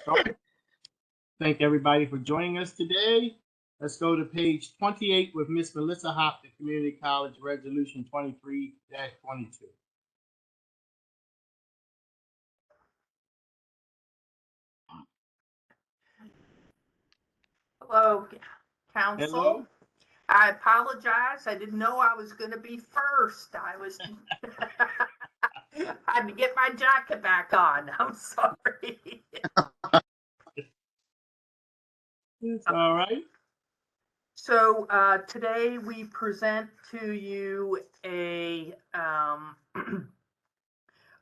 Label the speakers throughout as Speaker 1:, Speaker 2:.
Speaker 1: started. Thank everybody for joining us today. Let's go to page 28 with Miss Melissa Hopp, the Community College Resolution 23-22.
Speaker 2: Hello, Council.
Speaker 1: Hello.
Speaker 2: I apologize. I didn't know I was going to be first. I was. I had to get my jacket back on. I'm sorry.
Speaker 1: It's all right.
Speaker 2: So today we present to you a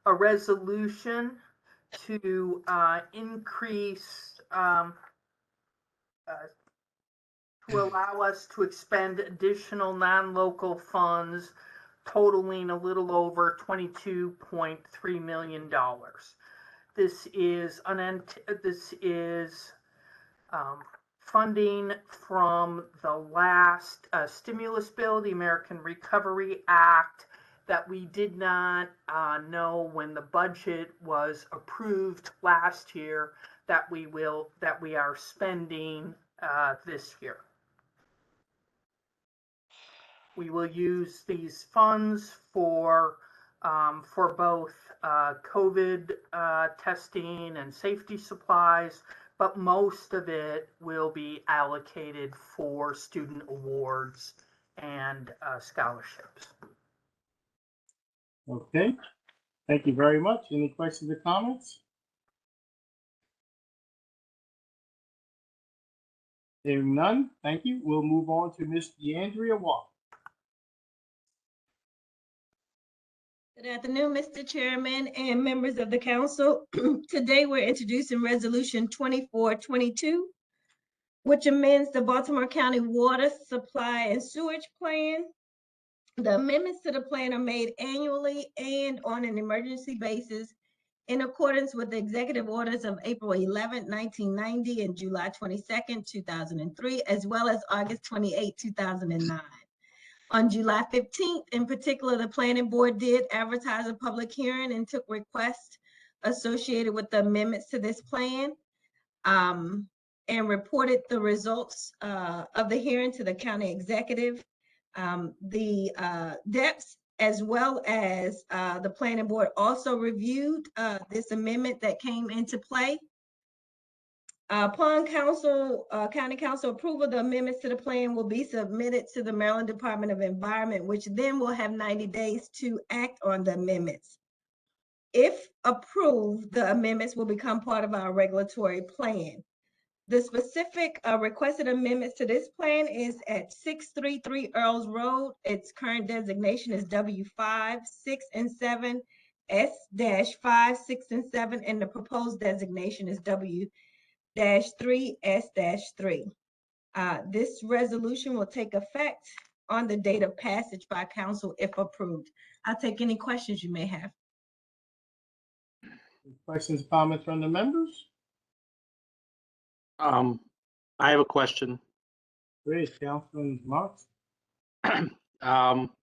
Speaker 2: resolution to increase to allow us to expend additional non-local funds totaling a little over $22.3 million. This is funding from the last stimulus bill, the American Recovery Act, that we did not know when the budget was approved last year that we are spending this year. We will use these funds for both COVID testing and safety supplies, but most of it will be allocated for student awards and scholarships.
Speaker 1: Okay. Thank you very much. Any questions or comments? Hearing none, thank you. We'll move on to Ms. DeAndrea Walker.
Speaker 3: Good afternoon, Mr. Chairman and members of the council. Today, we're introducing Resolution 2422, which amends the Baltimore County Water Supply and Sewage Plan. The amendments to the plan are made annually and on an emergency basis in accordance with the executive orders of April 11, 1990 and July 22nd, 2003, as well as August 28, 2009. On July 15th, in particular, the planning board did advertise a public hearing and took requests associated with the amendments to this plan and reported the results of the hearing to the county executive. The DEPS as well as the planning board also reviewed this amendment that came into play. Upon county council approval, the amendments to the plan will be submitted to the Maryland Department of Environment, which then will have 90 days to act on the amendments. If approved, the amendments will become part of our regulatory plan. The specific requested amendments to this plan is at 633 Earls Road. Its current designation is W5, 6, and 7, S-5, 6, and 7, and the proposed designation is W-3S-3. This resolution will take effect on the date of passage by council if approved. I'll take any questions you may have.
Speaker 1: Questions, comments from the members?
Speaker 4: I have a question.
Speaker 1: Great, Councilman Marks.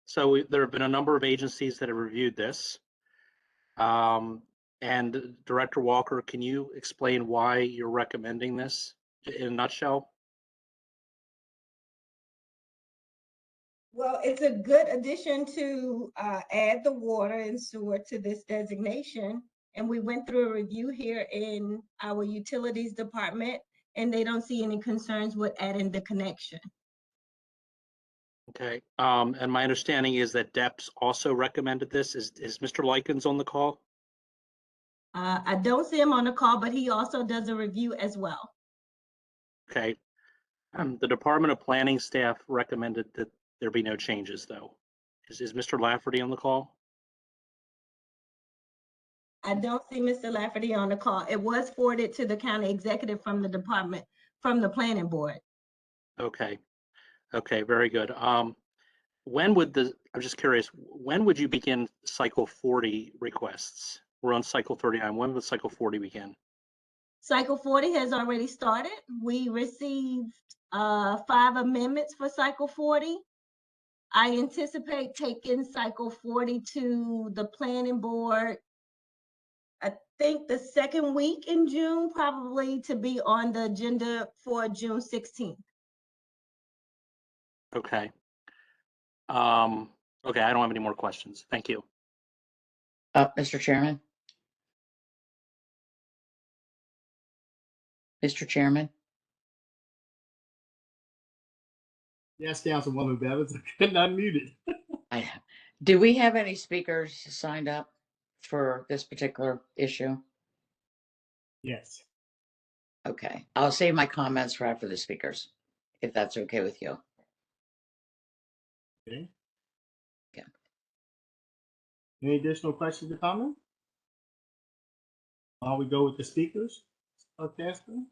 Speaker 4: So there have been a number of agencies that have reviewed this. And Director Walker, can you explain why you're recommending this in a nutshell?
Speaker 3: Well, it's a good addition to add the water and sewer to this designation. And we went through a review here in our utilities department, and they don't see any concerns with adding the connection.
Speaker 4: Okay. And my understanding is that DEPS also recommended this. Is Mr. Likens on the call?
Speaker 3: I don't see him on the call, but he also does a review as well.
Speaker 4: Okay. The Department of Planning staff recommended that there be no changes, though. Is Mr. Lafferty on the call?
Speaker 3: I don't see Mr. Lafferty on the call. It was forwarded to the county executive from the department, from the planning board.
Speaker 4: Okay. Okay, very good. When would I'm just curious, when would you begin cycle 40 requests? We're on cycle 39. When would cycle 40 begin?
Speaker 3: Cycle 40 has already started. We received 5 amendments for cycle 40. I anticipate taking cycle 40 to the planning board think the second week in June, probably to be on the agenda for June 16th.
Speaker 4: Okay. Okay, I don't have any more questions. Thank you.
Speaker 5: Mr. Chairman? Mr. Chairman?
Speaker 1: Yes, Councilwoman Bevins, I couldn't unmute it.
Speaker 5: Do we have any speakers signed up for this particular issue?
Speaker 1: Yes.
Speaker 5: Okay, I'll save my comments for after the speakers, if that's okay with you.
Speaker 1: Okay.
Speaker 5: Okay.
Speaker 1: Any additional questions or comments? While we go with the speakers, Catherine?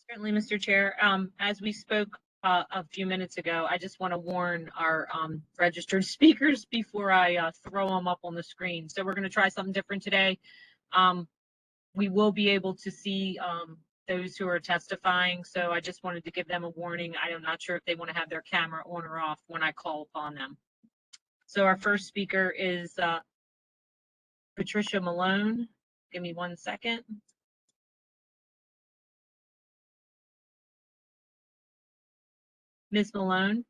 Speaker 6: Certainly, Mr. Chair. As we spoke a few minutes ago, I just want to warn our registered speakers before I throw them up on the screen. So we're going to try something different today. We will be able to see those who are testifying. So I just wanted to give them a warning. I am not sure if they want to have their camera on or off when I call upon them. So our first speaker is Patricia Malone. Give me 1 second. Ms. Malone?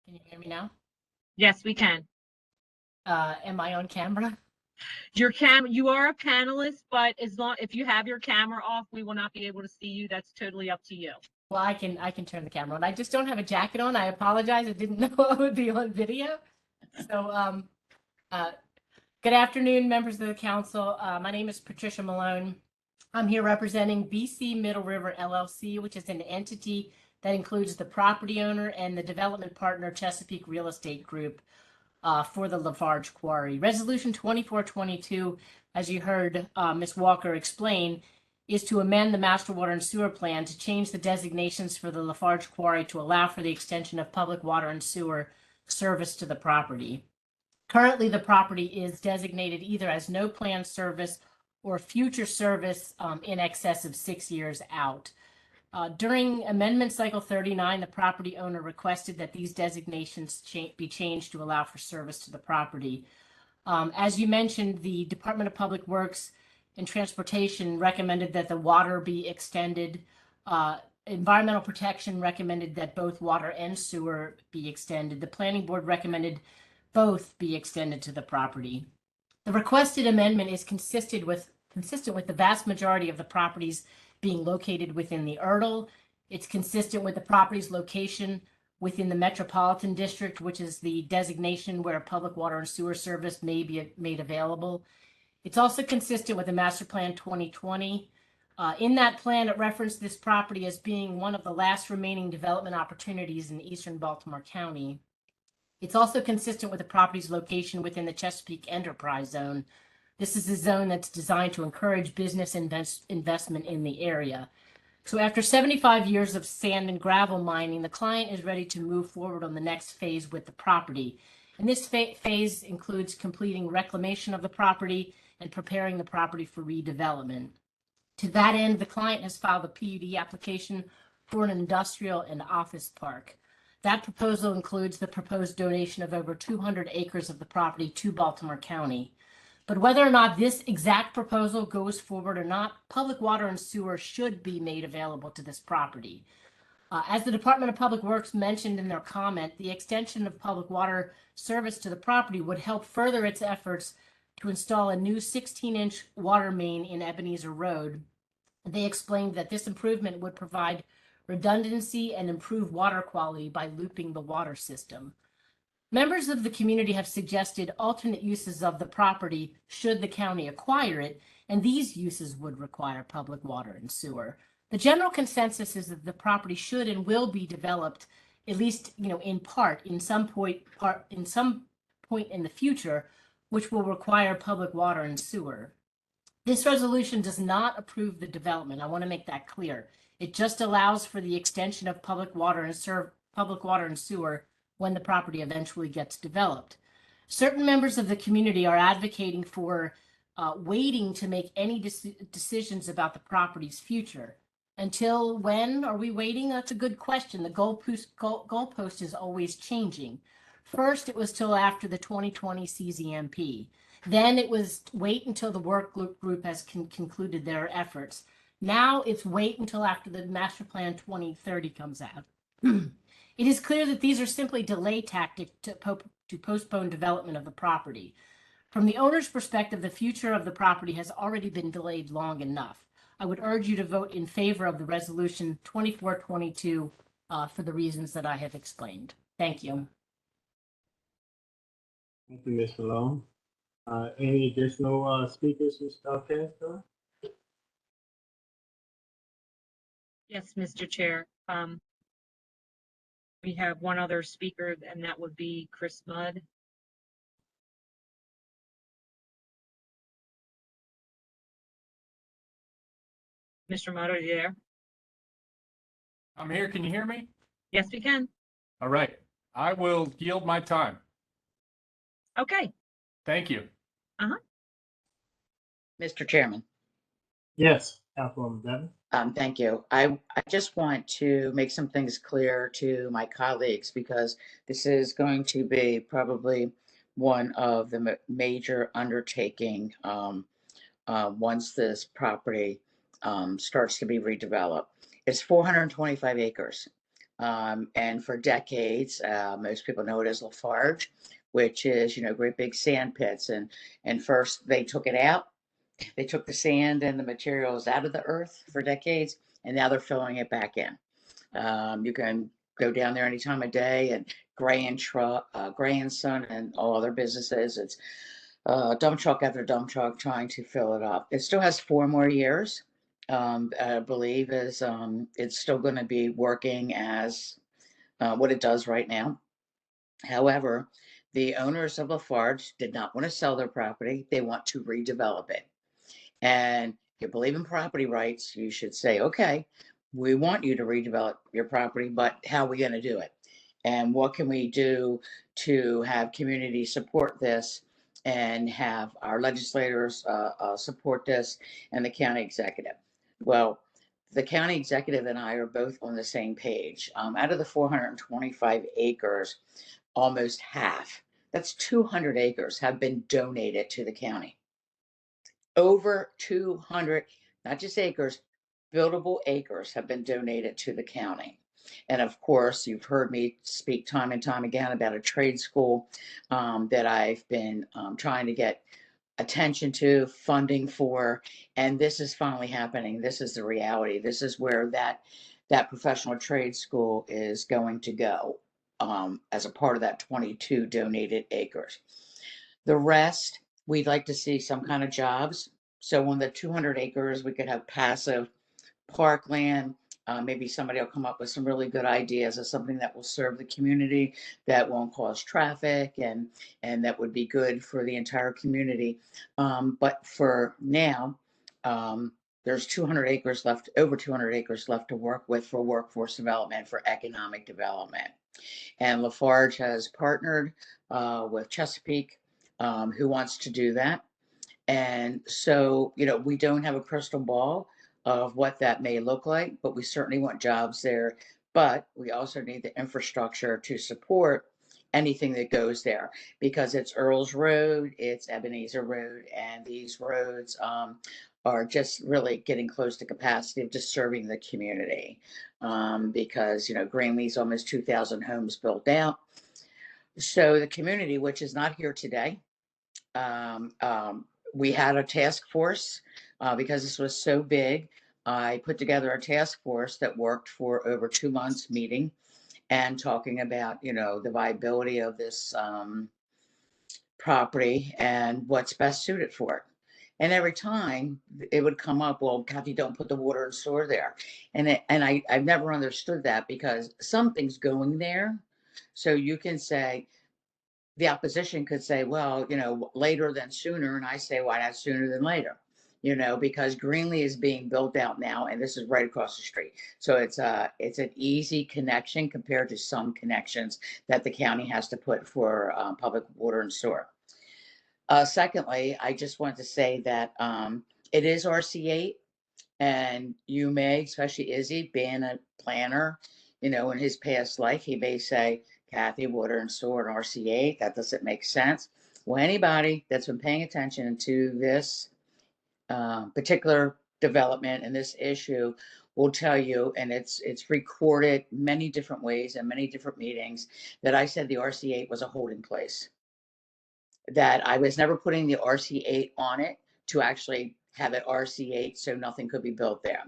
Speaker 7: Can you hear me now?
Speaker 6: Yes, we can.
Speaker 7: Am I on camera?
Speaker 6: You are a panelist, but if you have your camera off, we will not be able to see you. That's totally up to you.
Speaker 7: Well, I can turn the camera on. I just don't have a jacket on. I apologize. I didn't know I would be on video. So, good afternoon, members of the council. My name is Patricia Malone. I'm here representing BC Middle River LLC, which is an entity that includes the property owner and the development partner, Chesapeake Real Estate Group, for the Lafarge Quarry. Resolution 2422, as you heard Ms. Walker explain, is to amend the Master Water and Sewer Plan to change the designations for the Lafarge Quarry to allow for the extension of public water and sewer service to the property. Currently, the property is designated either as no planned service or future service in excess of 6 years out. During Amendment Cycle 39, the property owner requested that these designations be changed to allow for service to the property. As you mentioned, the Department of Public Works and Transportation recommended that the water be extended. Environmental Protection recommended that both water and sewer be extended. The Planning Board recommended both be extended to the property. The requested amendment is consistent with the vast majority of the properties being located within the URDL. It's consistent with the property's location within the Metropolitan District, which is the designation where public water and sewer service may be made available. It's also consistent with the Master Plan 2020. In that plan, it referenced this property as being one of the last remaining development opportunities in eastern Baltimore County. It's also consistent with the property's location within the Chesapeake Enterprise Zone. This is a zone that's designed to encourage business investment in the area. So after 75 years of sand and gravel mining, the client is ready to move forward on the next phase with the property. And this phase includes completing reclamation of the property and preparing the property for redevelopment. To that end, the client has filed a PUD application for an industrial and office park. That proposal includes the proposed donation of over 200 acres of the property to Baltimore County. But whether or not this exact proposal goes forward or not, public water and sewer should be made available to this property. As the Department of Public Works mentioned in their comment, the extension of public water service to the property would help further its efforts to install a new 16-inch water main in Ebenezer Road. They explained that this improvement would provide redundancy and improve water quality by looping the water system. Members of the community have suggested alternate uses of the property should the county acquire it, and these uses would require public water and sewer. The general consensus is that the property should and will be developed, at least in part, in some point in the future, which will require public water and sewer. This resolution does not approve the development. I want to make that clear. It just allows for the extension of public water and sewer when the property eventually gets developed. Certain members of the community are advocating for waiting to make any decisions about the property's future. Until when are we waiting? That's a good question. The goalpost is always changing. First, it was till after the 2020 CZMP. Then it was wait until the work group has concluded their efforts. Now it's wait until after the Master Plan 2030 comes out. It is clear that these are simply delay tactics to postpone development of the property. From the owner's perspective, the future of the property has already been delayed long enough. I would urge you to vote in favor of the resolution 2422 for the reasons that I have explained. Thank you.
Speaker 1: Thank you, Ms. Malone. Any additional speakers, Mr. Castro?
Speaker 6: Yes, Mr. Chair. We have one other speaker, and that would be Chris Mudd. Mr. Mudd, are you there?
Speaker 8: I'm here. Can you hear me?
Speaker 6: Yes, we can.
Speaker 8: All right. I will yield my time.
Speaker 6: Okay.
Speaker 8: Thank you.
Speaker 5: Mr. Chairman.
Speaker 1: Yes, Councilwoman Devon.
Speaker 5: Thank you. I just want to make some things clear to my colleagues because this is going to be probably one of the major undertaking once this property starts to be redeveloped. It's 425 acres. And for decades, most people know it as Lafarge, which is, great big sand pits. And first they took it out. They took the sand and the materials out of the earth for decades, and now they're filling it back in. You can go down there any time of day, and Gray and Son and all other businesses. It's dump truck after dump truck trying to fill it up. It still has 4 more years. I believe is it's still going to be working as what it does right now. However, the owners of Lafarge did not want to sell their property. They want to redevelop it. And if you believe in property rights, you should say, okay, we want you to redevelop your property, but how are we going to do it? And what can we do to have community support this and have our legislators support this and the county executive? Well, the county executive and I are both on the same page. Out of the 425 acres, almost half, that's 200 acres, have been donated to the county. Over 200, not just acres, buildable acres have been donated to the county. And of course, you've heard me speak time and time again about a trade school that I've been trying to get attention to, funding for, and this is finally happening. This is the reality. This is where that professional trade school is going to go as a part of that 22 donated acres. The rest, we'd like to see some kind of jobs. So on the 200 acres, we could have passive parkland. Maybe somebody will come up with some really good ideas of something that will serve the community, that won't cause traffic, and that would be good for the entire community. But for now, there's 200 acres left, over 200 acres left to work with for workforce development, for economic development. And Lafarge has partnered with Chesapeake, who wants to do that. And so, we don't have a crystal ball of what that may look like, but we certainly want jobs there. But we also need the infrastructure to support anything that goes there, because it's Earls Road, it's Ebenezer Road, and these roads are just really getting close to capacity of just serving the community. Because, Greenlee's almost 2,000 homes built out. So the community, which is not here today, we had a task force because this was so big. I put together a task force that worked for over 2 months, meeting and talking about, the viability of this property and what's best suited for it. And every time it would come up, well, Kathy, don't put the water and sewer there. And I've never understood that, because something's going there. So you can say, the opposition could say, well, later than sooner. And I say, why not sooner than later? Because Greenlee is being built out now, and this is right across the street. So it's an easy connection compared to some connections that the county has to put for public water and sewer. Secondly, I just want to say that it is RC8, and you may, especially Izzy, being a planner, in his past life, he may say, Kathy, water and sewer and RC8, that doesn't make sense. Well, anybody that's been paying attention to this particular development and this issue will tell you, and it's recorded many different ways and many different meetings, that I said the RC8 was a holding place. That I was never putting the RC8 on it to actually have it RC8 so nothing could be built there.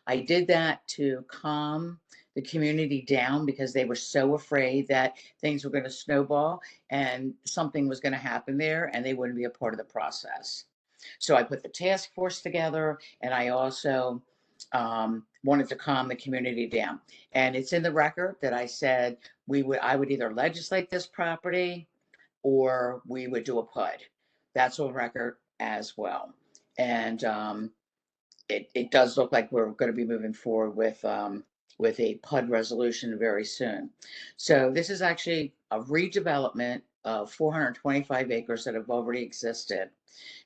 Speaker 5: I did that to calm the community down because they were so afraid that things were going to snowball and something was going to happen there and they wouldn't be a part of the process. So I put the task force together, and I also wanted to calm the community down. And it's in the record that I said I would either legislate this property or we would do a PUD. That's on record as well. And it does look like we're going to be moving forward with a PUD resolution very soon. So this is actually a redevelopment of 425 acres that have already existed.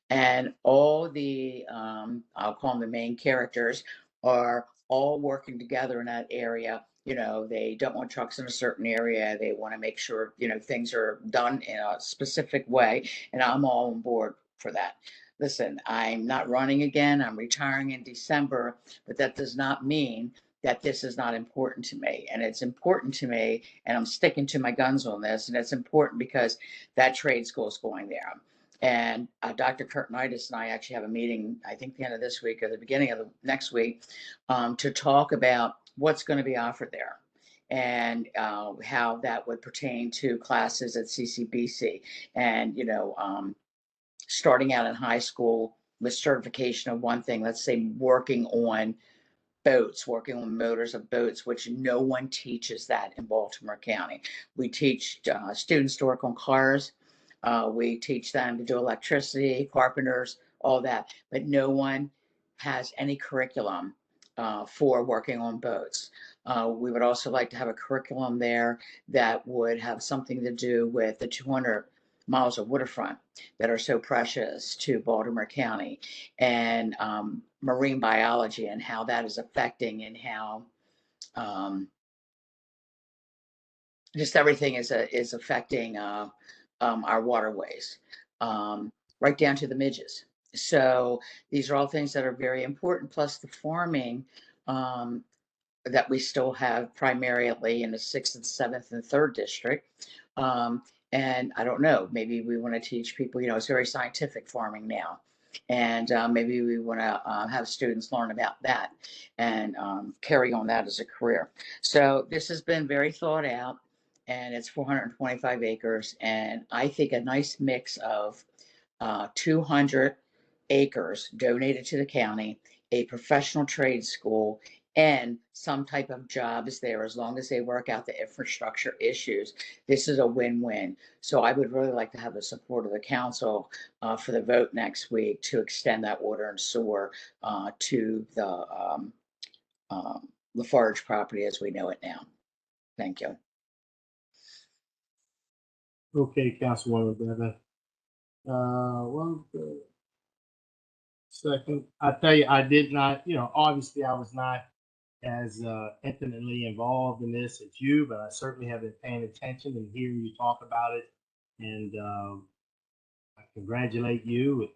Speaker 5: And all the, I'll call them the main characters, are all working together in that area. You know, they don't want trucks in a certain area. They want to make sure, you know, things are done in a specific way. And I'm all on board for that. Listen, I'm not running again. I'm retiring in December, but that does not mean that this is not important to me. And it's important to me, and I'm sticking to my guns on this. And it's important because that trade school is going there. And Dr. Kurtenitis and I actually have a meeting, I think the end of this week or the beginning of the next week, to talk about what's going to be offered there and how that would pertain to classes at CCBC. And, you know, starting out in high school with certification of one thing, let's say working on boats, working on motors of boats, which no one teaches that in Baltimore County. We teach students to work on cars. We teach them to do electricity, carpenters, all that, but no one has any curriculum for working on boats. We would also like to have a curriculum there that would have something to do with the 200 miles of waterfront that are so precious to Baltimore County, and marine biology and how that is affecting, and how just everything is affecting our waterways, right down to the midges. So these are all things that are very important, plus the farming that we still have primarily in the 6th and 7th and 3rd district. And I don't know, maybe we want to teach people, you know, it's very scientific farming now. And maybe we want to have students learn about that and carry on that as a career. So this has been very thought out, and it's 425 acres. And I think a nice mix of 200 acres donated to the county, a professional trade school, and some type of jobs there, as long as they work out the infrastructure issues. This is a win-win. So I would really like to have the support of the council for the vote next week to extend that water and sewer to the Lafarge property as we know it now. Thank you.
Speaker 1: Okay, Councilwoman Bennett. Well, second, I tell you, I did not, you know, obviously I was not as intimately involved in this as you, but I certainly have been paying attention and hearing you talk about it. And I congratulate you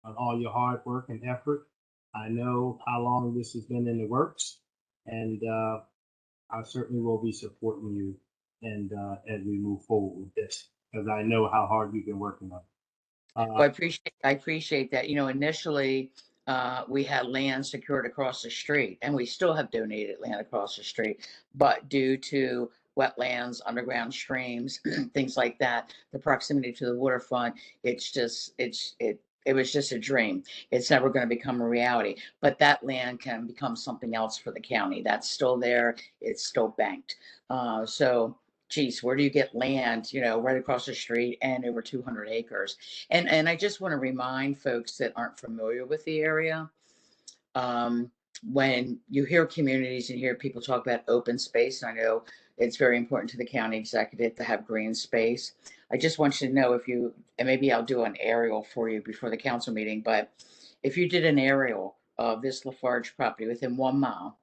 Speaker 1: on all your hard work and effort. I know how long this has been in the works, and I certainly will be supporting you and as we move forward with this, because I know how hard you've been working on it.
Speaker 5: Well, I appreciate that. You know, initially, we had land secured across the street, and we still have donated land across the street, but due to wetlands, underground streams, things like that, the proximity to the waterfront, it was just a dream. It's never going to become a reality, but that land can become something else for the county. That's still there. It's still banked. So geez, where do you get land, you know, right across the street and over 200 acres? And I just want to remind folks that aren't familiar with the area, when you hear communities and hear people talk about open space, and I know it's very important to the county executive to have green space. I just want you to know, if you, and maybe I'll do an aerial for you before the council meeting, but if you did an aerial of this Lafarge property within 1 mile,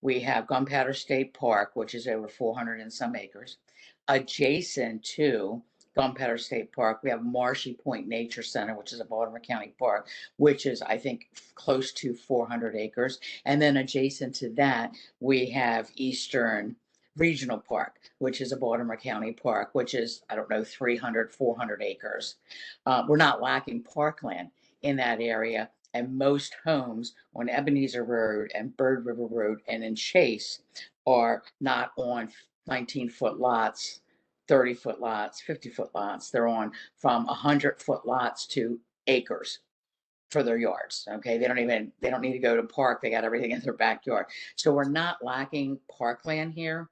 Speaker 5: we have Gunpowder State Park, which is over 400 and some acres. Adjacent to Gunpowder State Park. We have Marshy Point Nature Center, which is a Baltimore County park, which is, I think, close to 400 acres. And then adjacent to that, we have Eastern Regional Park, which is a Baltimore County park, which is, I don't know, 300, 400 acres. We're not lacking parkland in that area. And most homes on Ebenezer Road and Bird River Road and in Chase are not on 19-foot lots, 30-foot lots, 50-foot lots. They're on from 100-foot lots to acres for their yards. Okay. They don't need to go to park. They got everything in their backyard. So we're not lacking parkland here.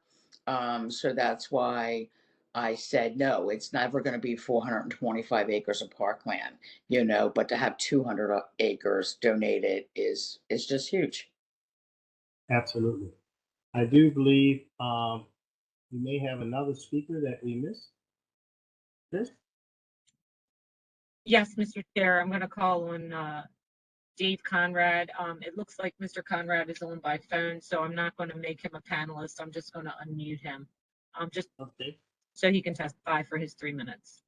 Speaker 5: So that's why I said, no, it's never going to be 425 acres of parkland, but to have 200 acres donated is just huge.
Speaker 1: Absolutely. I do believe we may have another speaker that we missed. Chris?
Speaker 6: Yes, Mr. Chair, I'm going to call on Dave Conrad. It looks like Mr. Conrad is on by phone, so I'm not going to make him a panelist. I'm just going to unmute him, just
Speaker 1: Okay.
Speaker 6: so he can testify for his 3 minutes.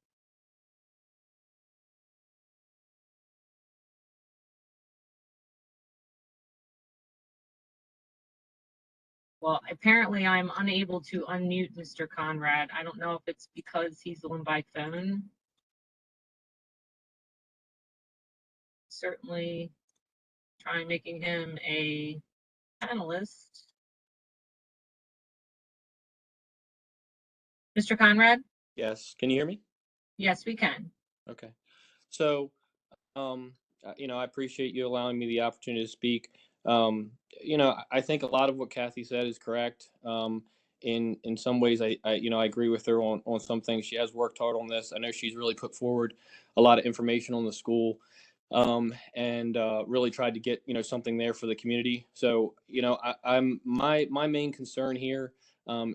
Speaker 6: Well, apparently I'm unable to unmute Mr. Conrad. I don't know if it's because he's on by phone. Certainly try making him a panelist. Mr. Conrad?
Speaker 9: Yes, can you hear me?
Speaker 6: Yes, we can.
Speaker 9: Okay. So, I appreciate you allowing me the opportunity to speak. I think a lot of what Kathy said is correct. In some ways, I agree with her on some things. She has worked hard on this. I know she's really put forward a lot of information on the school, and really tried to get something there for the community. So, my main concern here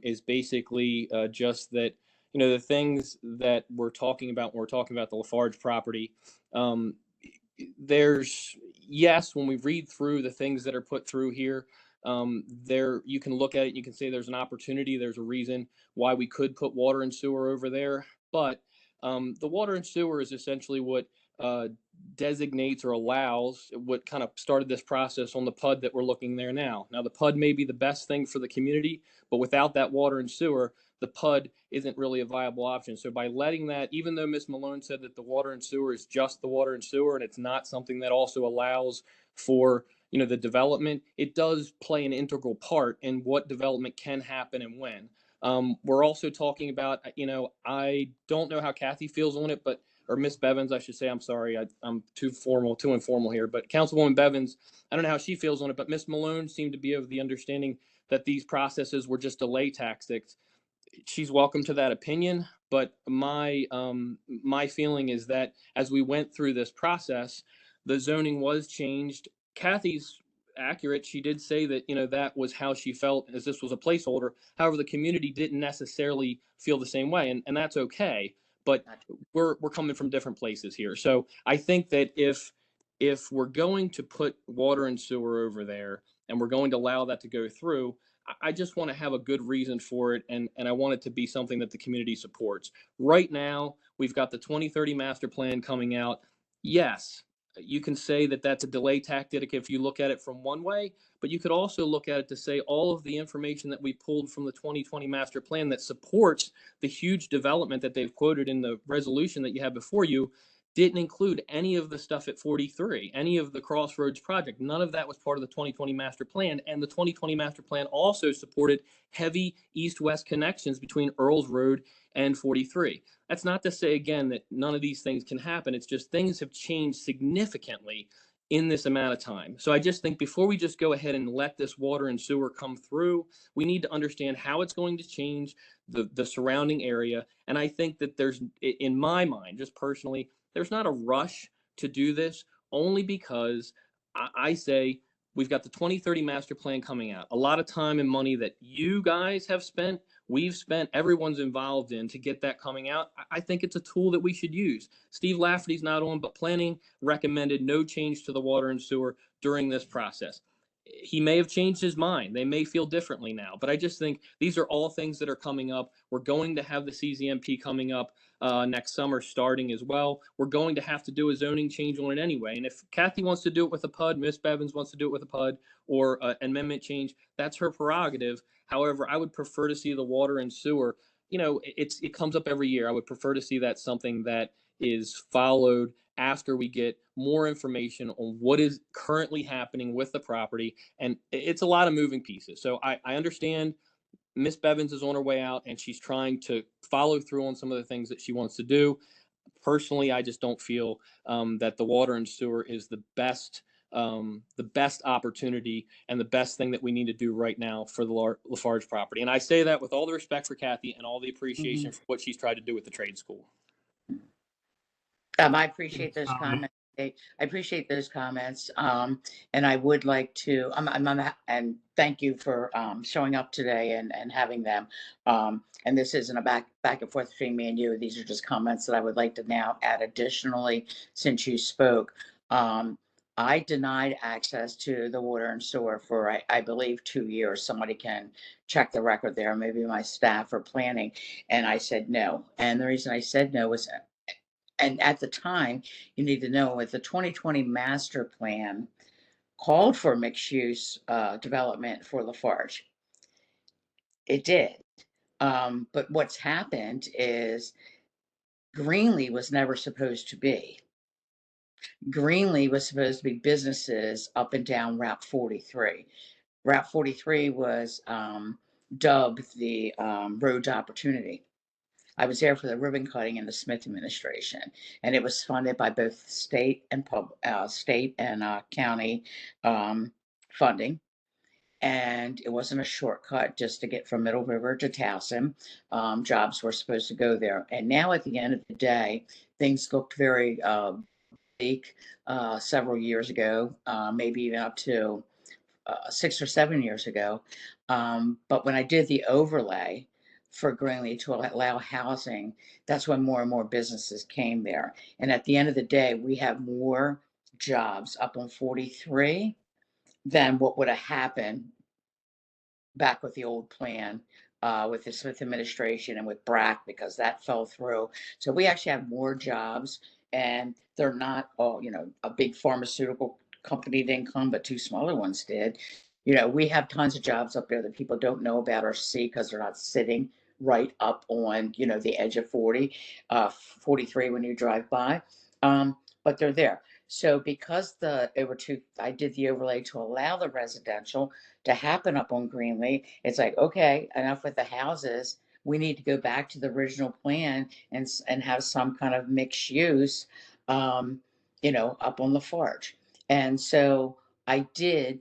Speaker 9: is basically just that. The things that we're talking about when we're talking about the Lafarge property, yes, when we read through the things that are put through here, there you can look at it, you can say there's an opportunity, there's a reason why we could put water and sewer over there. But the water and sewer is essentially what designates or allows what kind of started this process on the PUD that we're looking there now. Now, the PUD may be the best thing for the community, but without that water and sewer, the PUD isn't really a viable option. So by letting that, even though Ms. Malone said that the water and sewer is just the water and sewer, and it's not something that also allows for the development, it does play an integral part in what development can happen and when. We're also talking about, I don't know how Kathy feels on it, or Miss Bevins, I should say. I'm sorry, I'm too informal here. But Councilwoman Bevins, I don't know how she feels on it, but Miss Malone seemed to be of the understanding that these processes were just delay tactics. She's welcome to that opinion, but my feeling is that as we went through this process, the zoning was changed. Kathy's accurate. She did say that that was how she felt, as this was a placeholder. However, the community didn't necessarily feel the same way, and that's okay. But we're coming from different places here. So I think that if we're going to put water and sewer over there and we're going to allow that to go through, I just want to have a good reason for it, and I want it to be something that the community supports. Right now, we've got the 2030 master plan coming out. Yes, you can say that that's a delay tactic if you look at it from one way, but you could also look at it to say all of the information that we pulled from the 2020 master plan that supports the huge development that they've quoted in the resolution that you have before you didn't include any of the stuff at 43, any of the Crossroads project. None of that was part of the 2020 master plan. And the 2020 master plan also supported heavy east-west connections between Earls Road and 43. That's not to say, again, that none of these things can happen. It's just things have changed significantly in this amount of time. So I just think before we just go ahead and let this water and sewer come through, we need to understand how it's going to change the surrounding area. And I think that there's, in my mind, just personally, there's not a rush to do this, only because I say we've got the 2030 master plan coming out. A lot of time and money that you guys have spent, we've spent, everyone's involved in to get that coming out. I think it's a tool that we should use. Steve Lafferty's not on, but planning recommended no change to the water and sewer during this process. he may have changed his mind. They may feel differently now. But I just think these are all things that are coming up. We're going to have the CZMP coming up next summer starting as well. We're going to have to do a zoning change on it anyway. And if Kathy wants to do it with a PUD, Miss Bevins wants to do it with a PUD or an amendment change, that's her prerogative. However, I would prefer to see the water and sewer. It comes up every year. I would prefer to see that something that is followed after we get more information on what is currently happening with the property. And it's a lot of moving pieces. So I understand Miss Bevins is on her way out and she's trying to follow through on some of the things that she wants to do. Personally, I just don't feel that the water and sewer is the best opportunity and the best thing that we need to do right now for the Lafarge property. And I say that with all the respect for Kathy and all the appreciation for what she's tried to do with the trade school.
Speaker 5: I appreciate those comments. I appreciate those comments. And I would like to, and thank you for showing up today and having them. And this isn't a back and forth between me and you. These are just comments that I would like to now add additionally, since you spoke. I denied access to the water and sewer for, I believe, 2 years. Somebody can check the record there, maybe my staff or planning. And I said no. And the reason I said no was, and at the time, you need to know with the 2020 master plan called for mixed use development for Lafarge. It did. But what's happened is Greenlee was never supposed to be. Greenlee was supposed to be businesses up and down Route 43. Route 43 was dubbed the road to opportunity. I was there for the ribbon cutting in the Smith administration, and it was funded by both state and county funding. And it wasn't a shortcut just to get from Middle River to Towson. Jobs were supposed to go there. And now at the end of the day, things looked very bleak several years ago, maybe even up to 6 or 7 years ago. But when I did the overlay for Greenlee to allow housing, that's when more and more businesses came there. And at the end of the day, we have more jobs up on 43 than what would have happened back with the old plan, with the Smith administration and with BRAC, because that fell through. So we actually have more jobs, and they're not all, a big pharmaceutical company didn't come, but 2 smaller ones did. We have tons of jobs up there that people don't know about or see because they're not sitting right up on, the edge of 43 when you drive by. But they're there. So because I did the overlay to allow the residential to happen up on Greenlee, it's like, okay, enough with the houses. We need to go back to the original plan and have some kind of mixed use, up on Lafarge. And so I did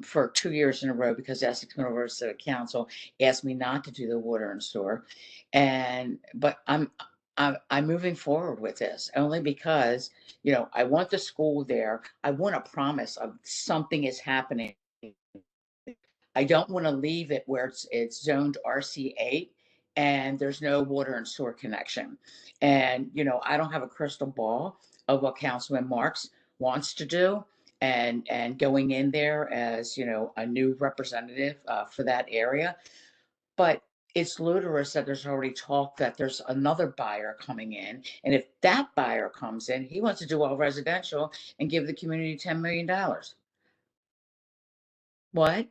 Speaker 5: for 2 years in a row, because Essex University Council asked me not to do the water and sewer. But I'm moving forward with this only because, I want the school there. I want a promise of something is happening. I don't want to leave it where it's zoned RC8 and there's no water and sewer connection. And, I don't have a crystal ball of what Councilman Marks wants to do. And going in there as, a new representative for that area. But it's ludicrous that there's already talk that there's another buyer coming in. And if that buyer comes in, he wants to do all residential and give the community $10 million. What?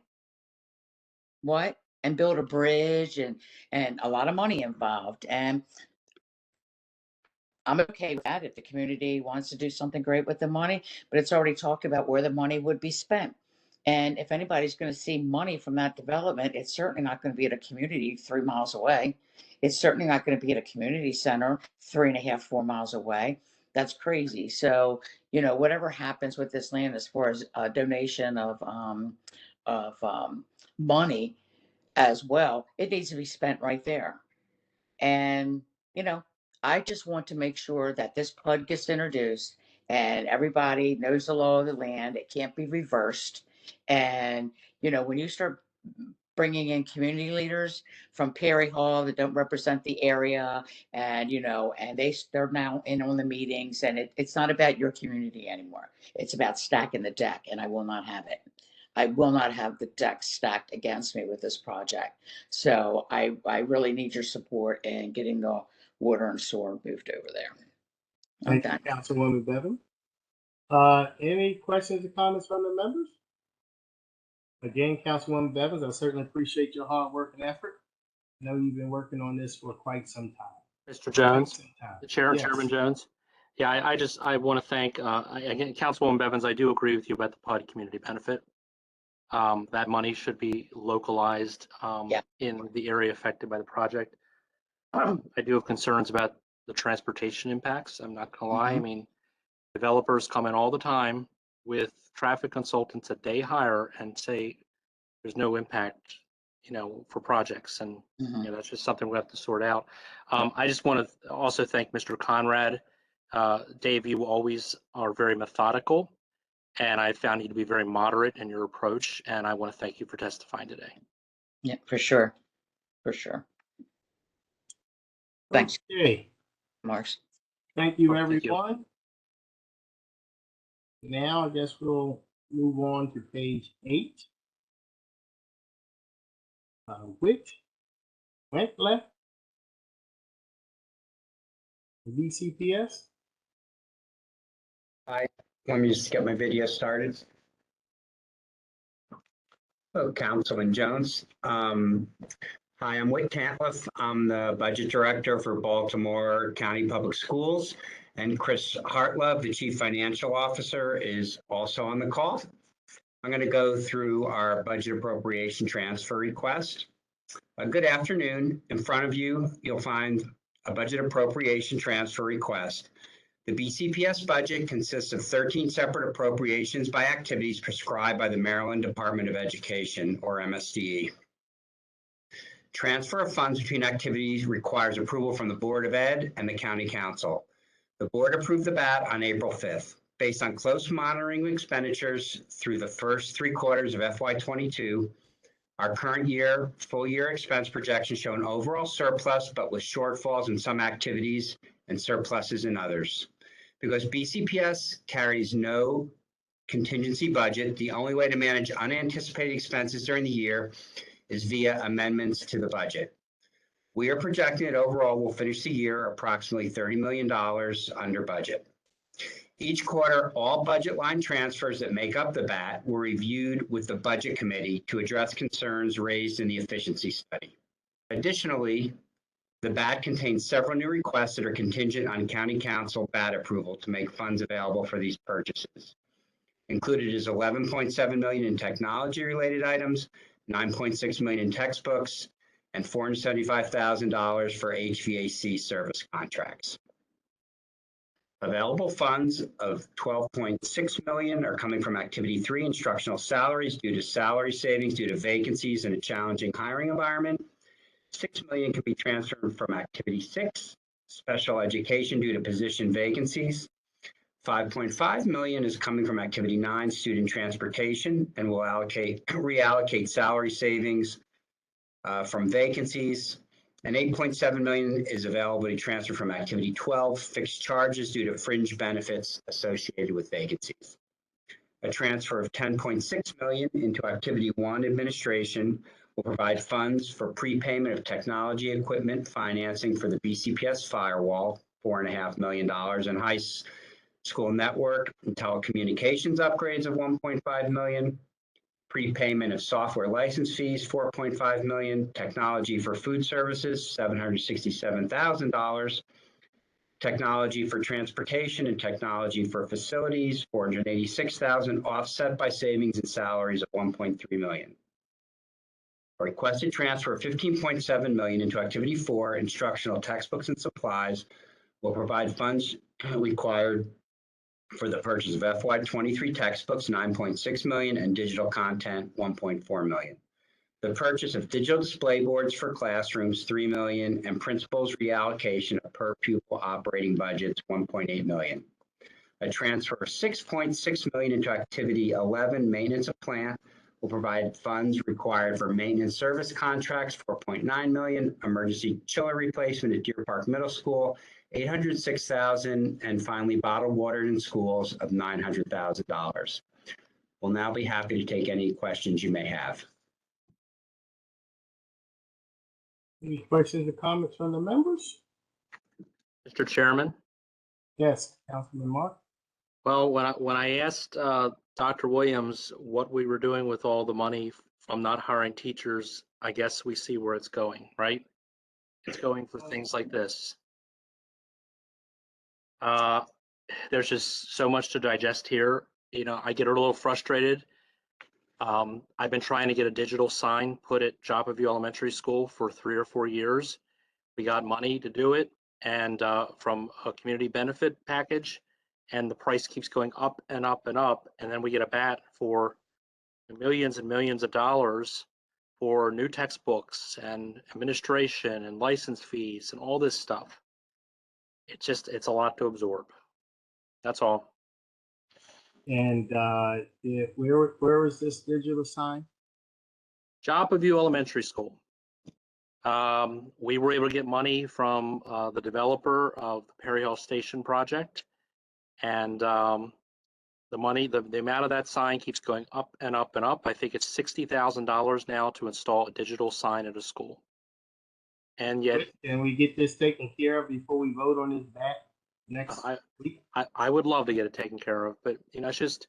Speaker 5: And build a bridge and a lot of money involved. And I'm okay with that if the community wants to do something great with the money, but it's already talked about where the money would be spent. And if anybody's going to see money from that development, it's certainly not going to be at a community 3 miles away. It's certainly not going to be at a community center 3.5, 4 miles away. That's crazy. So, whatever happens with this land as far as a donation of money as well, it needs to be spent right there. And, I just want to make sure that this PUD gets introduced and everybody knows the law of the land. It can't be reversed. And, when you start bringing in community leaders from Perry Hall that don't represent the area, and, and they're now in on the meetings, and it's not about your community anymore. It's about stacking the deck, and I will not have it. I will not have the deck stacked against me with this project. So I really need your support in getting the water and sewer moved over there.
Speaker 1: Thank
Speaker 5: Okay.
Speaker 1: you, Councilwoman Bevan. Any questions or comments from the members? Again, Councilwoman Bevins, I certainly appreciate your hard work and effort. I know you've been working on this for quite some time.
Speaker 4: Mr. Jones, the Chair,
Speaker 1: Yes.
Speaker 4: Chairman Jones. Yeah, I want to thank, again, Councilwoman Bevins, I do agree with you about the PUD community benefit. That money should be localized
Speaker 5: Yeah.
Speaker 4: in the area affected by the project. I do have concerns about the transportation impacts. I'm not gonna lie. I mean, developers come in all the time with traffic consultants that they hire and say there's no impact, for projects. And that's just something we have to sort out. I just want to also thank Mr. Conrad. Dave, you always are very methodical, and I found you to be very moderate in your approach. And I want to thank you for testifying today.
Speaker 5: Yeah, for sure. For sure. Thanks,
Speaker 1: Okay.
Speaker 5: Mars.
Speaker 1: Thank you,
Speaker 4: Thank you.
Speaker 1: everyone. Now, I guess we'll move on to page 8. Which went left? The BCPS?
Speaker 10: Let me just get my video started. Hello, Councilman Jones. Hi, I'm Whit Cantliff. I'm the Budget Director for Baltimore County Public Schools. And Chris Hartlove, the Chief Financial Officer, is also on the call. I'm going to go through our budget appropriation transfer request. Good afternoon. In front of you, you'll find a budget appropriation transfer request. The BCPS budget consists of 13 separate appropriations by activities prescribed by the Maryland Department of Education, or MSDE. Transfer of funds between activities requires approval from the Board of Ed and the County Council. The board approved the BAT on April 5th. Based on close monitoring of expenditures through the first 3 quarters of FY22, our current year, full year expense projections show an overall surplus, but with shortfalls in some activities and surpluses in others. Because BCPS carries no contingency budget, the only way to manage unanticipated expenses during the year is via amendments to the budget. We are projecting that overall we'll finish the year approximately $30 million under budget. Each quarter, all budget line transfers that make up the BAT were reviewed with the Budget Committee to address concerns raised in the efficiency study. Additionally, the BAT contains several new requests that are contingent on County Council BAT approval to make funds available for these purchases. Included is $11.7 million in technology-related items, $9.6 million in textbooks, and $475,000 for HVAC service contracts. Available funds of $12.6 million are coming from Activity 3, instructional salaries due to salary savings due to vacancies in a challenging hiring environment. $6 million can be transferred from Activity 6, special education due to position vacancies. $5.5 million is coming from Activity 9, student transportation, and will reallocate salary savings from vacancies. And $8.7 million is available to transfer from Activity 12, fixed charges due to fringe benefits associated with vacancies. A transfer of $10.6 million into Activity 1 administration will provide funds for prepayment of technology equipment financing for the BCPS firewall, $4.5 million, and high school network and telecommunications upgrades of $1.5 million. Prepayment of software license fees, $4.5 million. Technology for food services, $767,000. Technology for transportation and technology for facilities, $486,000, offset by savings and salaries of $1.3 million. A requested transfer of $15.7 million into Activity 4, instructional textbooks and supplies, will provide funds required for the purchase of FY23 textbooks, $9.6 million, and digital content, $1.4 million. The purchase of digital display boards for classrooms, $3 million, and principals reallocation of per pupil operating budgets, $1.8 million. A transfer of $6.6 million into Activity 11, maintenance of plant, will provide funds required for maintenance service contracts, $4.9 million, emergency chiller replacement at Deer Park Middle School, $806,000, and finally bottled water in schools of $900,000. We'll now be happy to take any questions you may have.
Speaker 1: Any questions or comments from the members?
Speaker 4: Mr. Chairman?
Speaker 1: Yes, Councilman Mark?
Speaker 4: Well, when I asked Dr. Williams what we were doing with all the money from not hiring teachers, I guess we see where it's going, right? It's going for things like this. There's just so much to digest here. You know, I get a little frustrated. I've been trying to get a digital sign put at Joppa View Elementary School for 3 or 4 years. We got money to do it, and from a community benefit package, and the price keeps going up and up and up, and then we get a bat for millions and millions of dollars for new textbooks and administration and license fees and all this stuff. It's a lot to absorb. That's all.
Speaker 1: And where is this digital sign?
Speaker 4: Joppa View Elementary School. We were able to get money from the developer of the Perry Hill Station project, and the money, the amount of that sign keeps going up and up and up. I think it's $60,000 now to install a digital sign at a school. And yet,
Speaker 1: Can we get this taken care of before we vote on this back next week?
Speaker 4: I would love to get it taken care of, but you know, it's just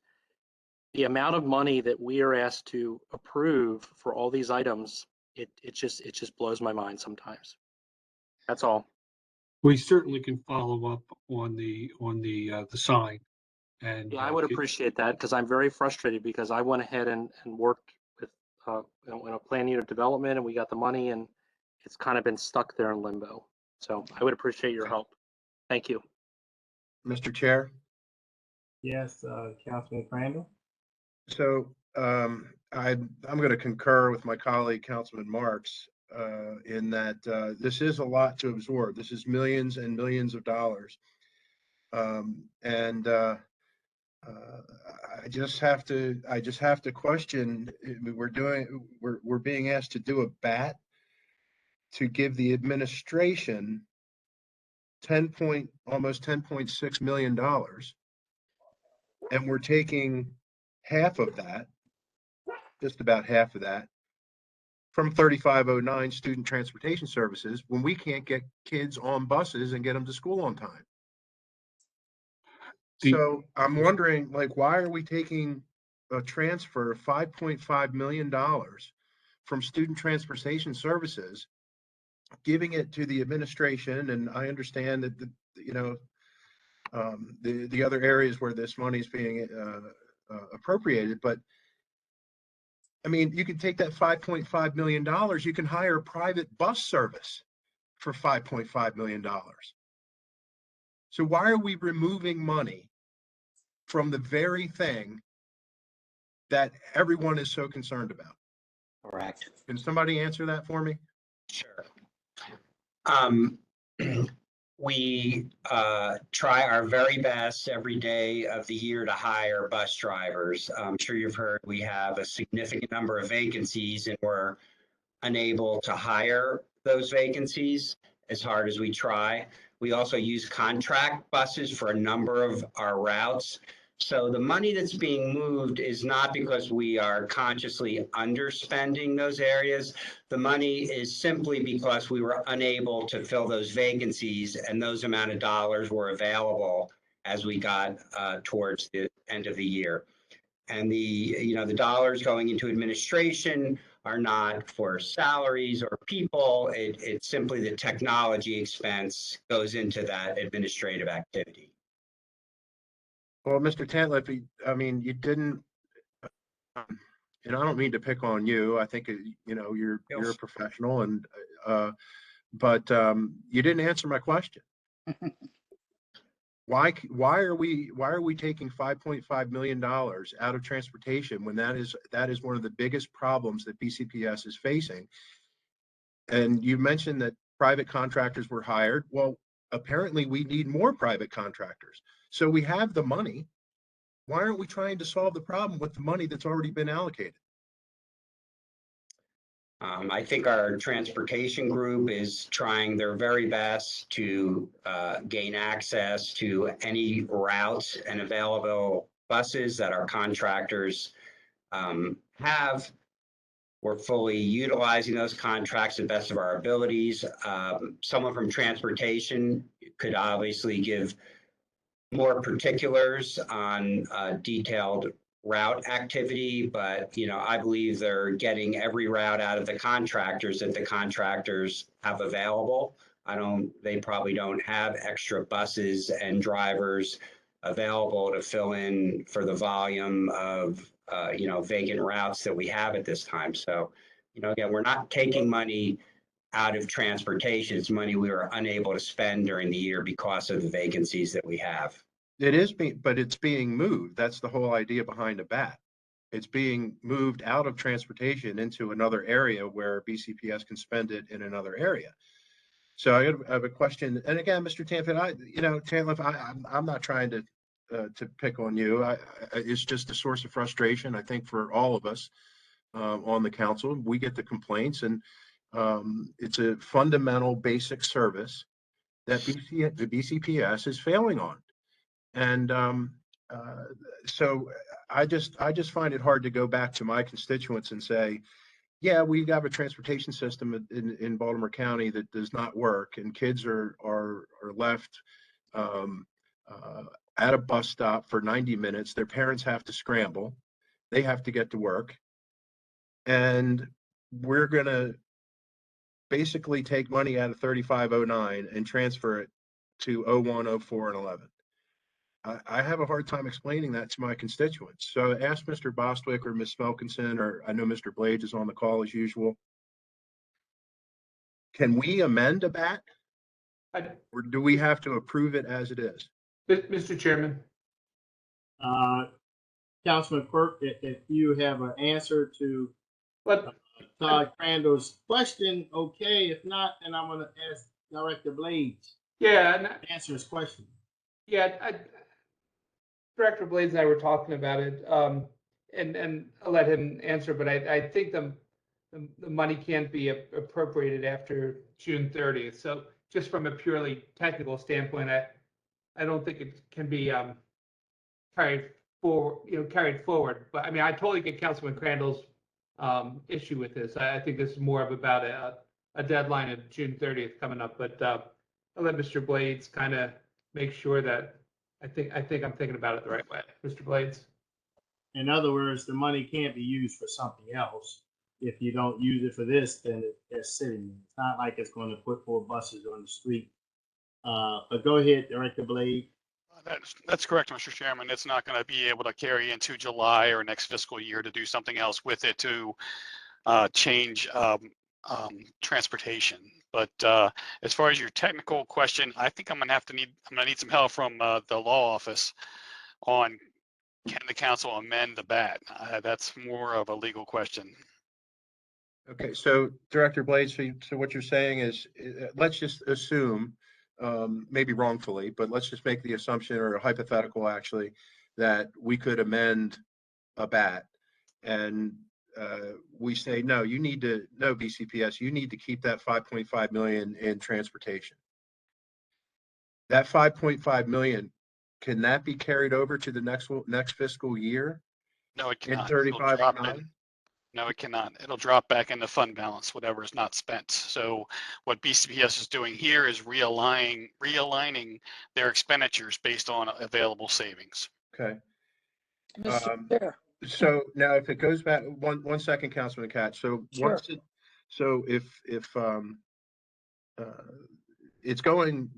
Speaker 4: the amount of money that we are asked to approve for all these items. It just blows my mind sometimes. That's all.
Speaker 11: We certainly can follow up on the sign. And
Speaker 4: Yeah, I would appreciate that, because I'm very frustrated, because I went ahead and worked with in a plan unit development, and we got the money, and it's kind of been stuck there in limbo. So I would appreciate your help. Thank you.
Speaker 12: Mr. Chair.
Speaker 1: Yes, Councilman Crandall?
Speaker 12: So I'm going to concur with my colleague, Councilman Marks, in that this is a lot to absorb. This is millions and millions of dollars. I just have to question, we're being asked to do a bat to give the administration almost $10.6 million. And we're taking half of that, just about half of that, from 3509 Student Transportation Services, when we can't get kids on buses and get them to school on time. So I'm wondering, like, why are we taking a transfer of $5.5 million from Student Transportation Services, giving it to the administration? And I understand that the other areas where this money is being appropriated, but I mean, you can take that $5.5 million, you can hire a private bus service for $5.5 million. So why are we removing money from the very thing that everyone is so concerned about?
Speaker 10: Correct.
Speaker 12: Can somebody answer that for me?
Speaker 10: Sure. We try our very best every day of the year to hire bus drivers. I'm sure you've heard we have a significant number of vacancies, and we're unable to hire those vacancies as hard as we try. We also use contract buses for a number of our routes. So the money that's being moved is not because we are consciously underspending those areas. The money is simply because we were unable to fill those vacancies, and those amount of dollars were available as we got towards the end of the year. And the dollars going into administration are not for salaries or people. It's simply the technology expense goes into that administrative activity.
Speaker 12: Well, Mr. Tantliff, I mean, you didn't, and I don't mean to pick on you. I think, you're a professional, and, but you didn't answer my question. Why are we taking $5.5 million out of transportation when that is one of the biggest problems that BCPS is facing? And you mentioned that private contractors were hired. Well, apparently we need more private contractors. So we have the money. Why aren't we trying to solve the problem with the money that's already been allocated?
Speaker 10: I think our transportation group is trying their very best to gain access to any routes and available buses that our contractors have. We're fully utilizing those contracts to the best of our abilities. Someone from transportation could obviously give more particulars on detailed route activity, but I believe they're getting every route out of the contractors that the contractors have available. They probably don't have extra buses and drivers available to fill in for the volume of vacant routes that we have at this time. So, again, we're not taking money out of transportation. It's money we were unable to spend during the year because of the vacancies that we have.
Speaker 12: It is but it's being moved. That's the whole idea behind a BAT. It's being moved out of transportation into another area where BCPS can spend it in another area. So I have a question. And again, Mr. Tanfitt, Tanliff, I'm not trying to pick on you. It's just a source of frustration, I think, for all of us on the council. We get the complaints, and it's a fundamental basic service that the BCPS is failing on. And so I just find it hard to go back to my constituents and say, yeah, we have a transportation system in Baltimore County that does not work, and kids are left at a bus stop for 90 minutes. Their parents have to scramble. They have to get to work. And we're going to basically take money out of 3509 and transfer it to 01, 04, and 11. I have a hard time explaining that to my constituents. So ask Mr. Bostwick or Ms. Smelkinson, or I know Mr. Blades is on the call as usual. Can we amend a BAT? Or do we have to approve it as it is?
Speaker 13: Mr. Chairman.
Speaker 1: Councilman Quirk, if you have an answer to Todd Crandall's question, okay. If not, then I'm going to ask Director Blades.
Speaker 13: Yeah.
Speaker 1: Answer his question.
Speaker 13: Yeah. Director Blades and I were talking about it, and I'll let him answer, but I think the money can't be appropriated after June 30th. So just from a purely technical standpoint, I don't think it can be carried forward. But I mean, I totally get Councilman Crandall's issue with this. I think this is more of about a deadline of June 30th coming up. But I'll let Mr. Blades kind of make sure that I think I'm thinking about it the right way. Mr. Blades.
Speaker 1: In other words, the money can't be used for something else. If you don't use it for this, then it's sitting. It's not like it's going to put more buses on the street. But go ahead, Director Blade.
Speaker 14: That's correct, Mr. Chairman. It's not going to be able to carry into July or next fiscal year to do something else with it to change transportation. But as far as your technical question, I think I'm gonna need some help from the law office on can the council amend the BAT. That's more of a legal question.
Speaker 12: Okay, so Director Blades, so what you're saying is, let's just assume, maybe wrongfully, but let's just make the assumption, or a hypothetical actually, that we could amend a BAT, and we say, no, BCPS, you need to keep that 5.5 million in transportation. That 5.5 million, can that be carried over to the next fiscal year?
Speaker 14: No, it cannot. No, it cannot. It'll drop back into fund balance, whatever is not spent. So what BCPS is doing here is realigning their expenditures based on available savings.
Speaker 12: Okay. So now if it goes back, one second, Councilman Katz. So
Speaker 5: Sure.
Speaker 12: if it's going,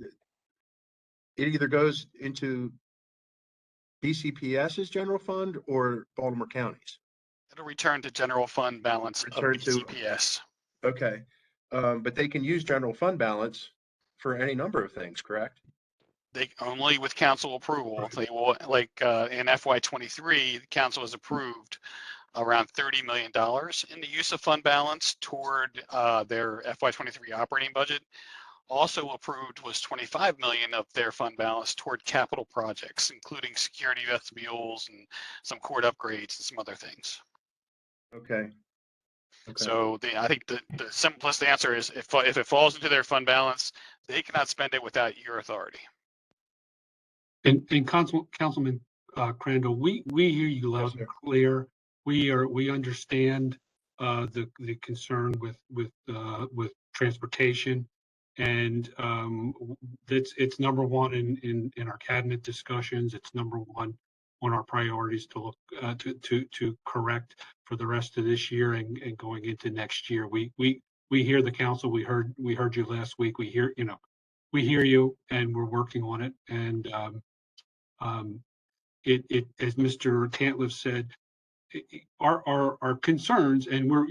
Speaker 12: it either goes into BCPS's general fund or Baltimore County's.
Speaker 14: It'll return to general fund balance of BCPS.
Speaker 12: Okay, but they can use general fund balance for any number of things, correct?
Speaker 14: They only with council approval. They will, like in FY23, the council has approved around $30 million in the use of fund balance toward their FY23 operating budget. Also approved was 25 million of their fund balance toward capital projects, including security vestibules and some court upgrades and some other things.
Speaker 12: Okay.
Speaker 14: So I think the simplest answer is if it falls into their fund balance, they cannot spend it without your authority.
Speaker 11: And Councilman Crandall, we hear you
Speaker 12: Yes,
Speaker 11: loud
Speaker 12: sir.
Speaker 11: and clear. We understand the concern with transportation. And it's number one in our cabinet discussions. It's number one on our priorities to look to correct for the rest of this year and going into next year. We hear the council. We heard you last week. We hear you, and we're working on it. And it as Mr. Tantliff said, our concerns, and we're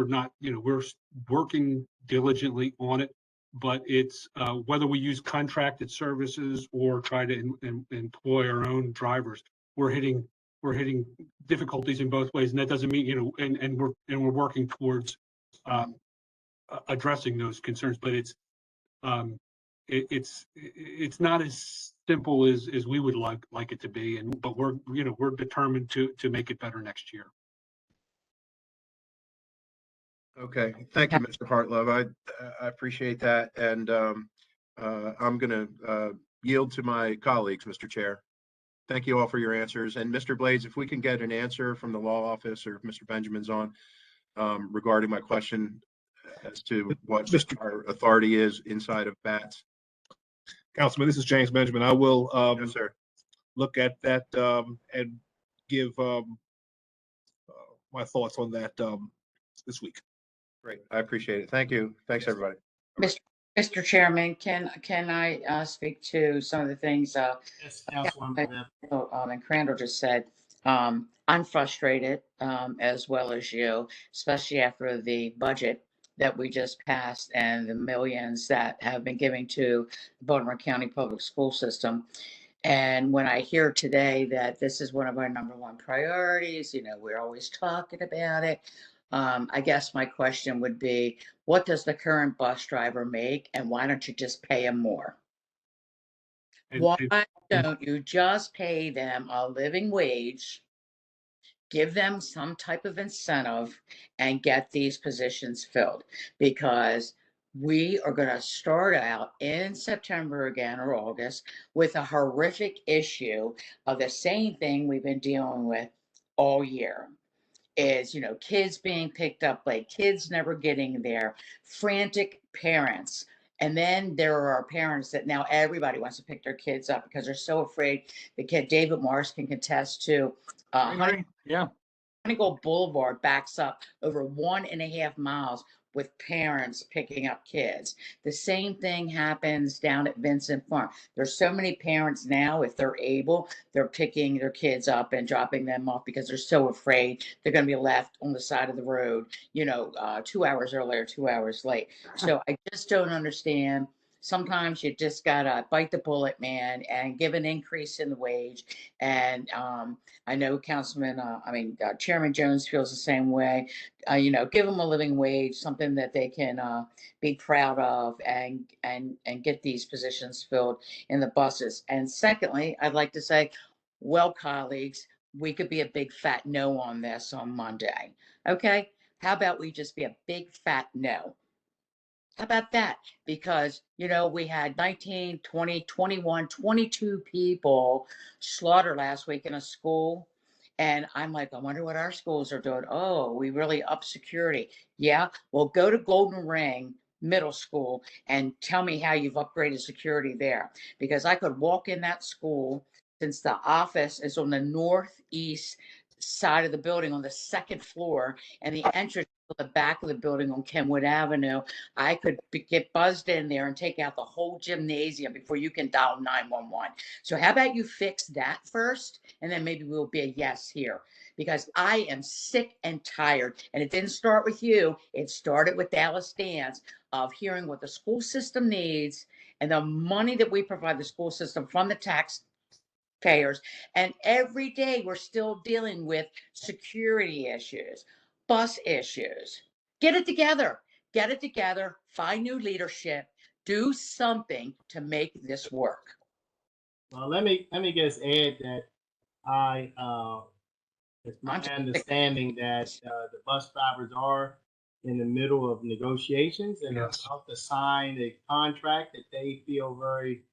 Speaker 11: not, we're working diligently on it, but it's whether we use contracted services or try to employ our own drivers, we're hitting difficulties in both ways, and that doesn't mean, and we're working towards addressing those concerns, but it's not as simple as we would like it to be, but we're determined to make it better next year.
Speaker 12: Okay, thank you, Mr. Hartlove. I appreciate that, and I'm going to yield to my colleagues, Mr. Chair. Thank you all for your answers. And Mr. Blades, if we can get an answer from the law office, or if Mr. Benjamin's on, regarding my question as to what our authority is inside of BATS.
Speaker 15: Councilman, this is James Benjamin. I will
Speaker 12: Yes, sir.
Speaker 15: look at that and give my thoughts on that this week.
Speaker 12: Great, I appreciate it. Thank you. Thanks, everybody.
Speaker 5: Mr. Chairman, can I speak to some of the things
Speaker 1: Yes, Councilwoman.
Speaker 5: and Crandall just said? I'm frustrated as well as you, especially after the budget that we just passed and the millions that have been given to the Baltimore County Public School System. And when I hear today that this is one of our number one priorities, we're always talking about it. I guess my question would be, what does the current bus driver make, and why don't you just pay him more? Why don't you just pay them a living wage, give them some type of incentive, and get these positions filled? Because we are going to start out in September again, or August, with a horrific issue of the same thing we've been dealing with all year. Is, kids being picked up late, kids never getting there, frantic parents. And then there are parents that now everybody wants to pick their kids up because they're so afraid. The kid, David Morris, can contest to Honeygold Boulevard backs up over 1.5 miles with parents picking up kids. The same thing happens down at Vincent Farm. There's so many parents now, if they're able, they're picking their kids up and dropping them off because they're so afraid they're going to be left on the side of the road, 2 hours early or 2 hours late. So I just don't understand. Sometimes you just gotta bite the bullet, man, and give an increase in the wage. And I know Chairman Jones feels the same way. Give them a living wage, something that they can be proud of, and get these positions filled in the buses. And secondly, I'd like to say, well, colleagues, we could be a big fat no on this on Monday. Okay, how about we just be a big fat no? How about that? Because, we had 19, 20, 21, 22 people slaughtered last week in a school. And I'm like, I wonder what our schools are doing. Oh, we really up security. Yeah, well, go to Golden Ring Middle School and tell me how you've upgraded security there. Because I could walk in that school, since the office is on the northeast side of the building on the second floor, and the entrance to the back of the building on Kenwood Avenue. I could get buzzed in there and take out the whole gymnasium before you can dial 911. So how about you fix that first, and then maybe we'll be a yes here, because I am sick and tired. And it didn't start with you. It started with Dallas Dance, of hearing what the school system needs and the money that we provide the school system from the taxpayers. And every day we're still dealing with security issues, bus issues. Get it together. Find new leadership. Do something to make this work.
Speaker 1: Well, let me just add that it's my understanding that the bus drivers are in the middle of negotiations and are about to sign a contract that they feel very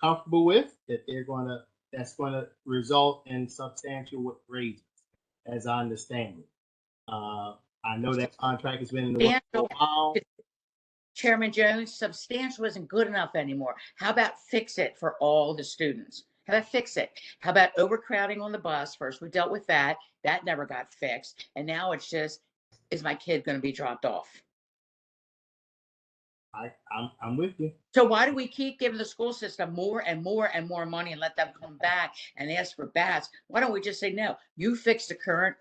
Speaker 1: comfortable with, that they're going to that's going to result in substantial raises, as I understand it. I know that contract has been in the works for a while.
Speaker 5: Chairman Jones, substantial isn't good enough anymore. How about fix it for all the students? How about fix it? How about overcrowding on the bus? First, we dealt with that. That never got fixed. And now it's just, is my kid going to be dropped off?
Speaker 1: I'm with you.
Speaker 5: So why do we keep giving the school system more and more and more money and let them come back and ask for bats? Why don't we just say, no, you fix the current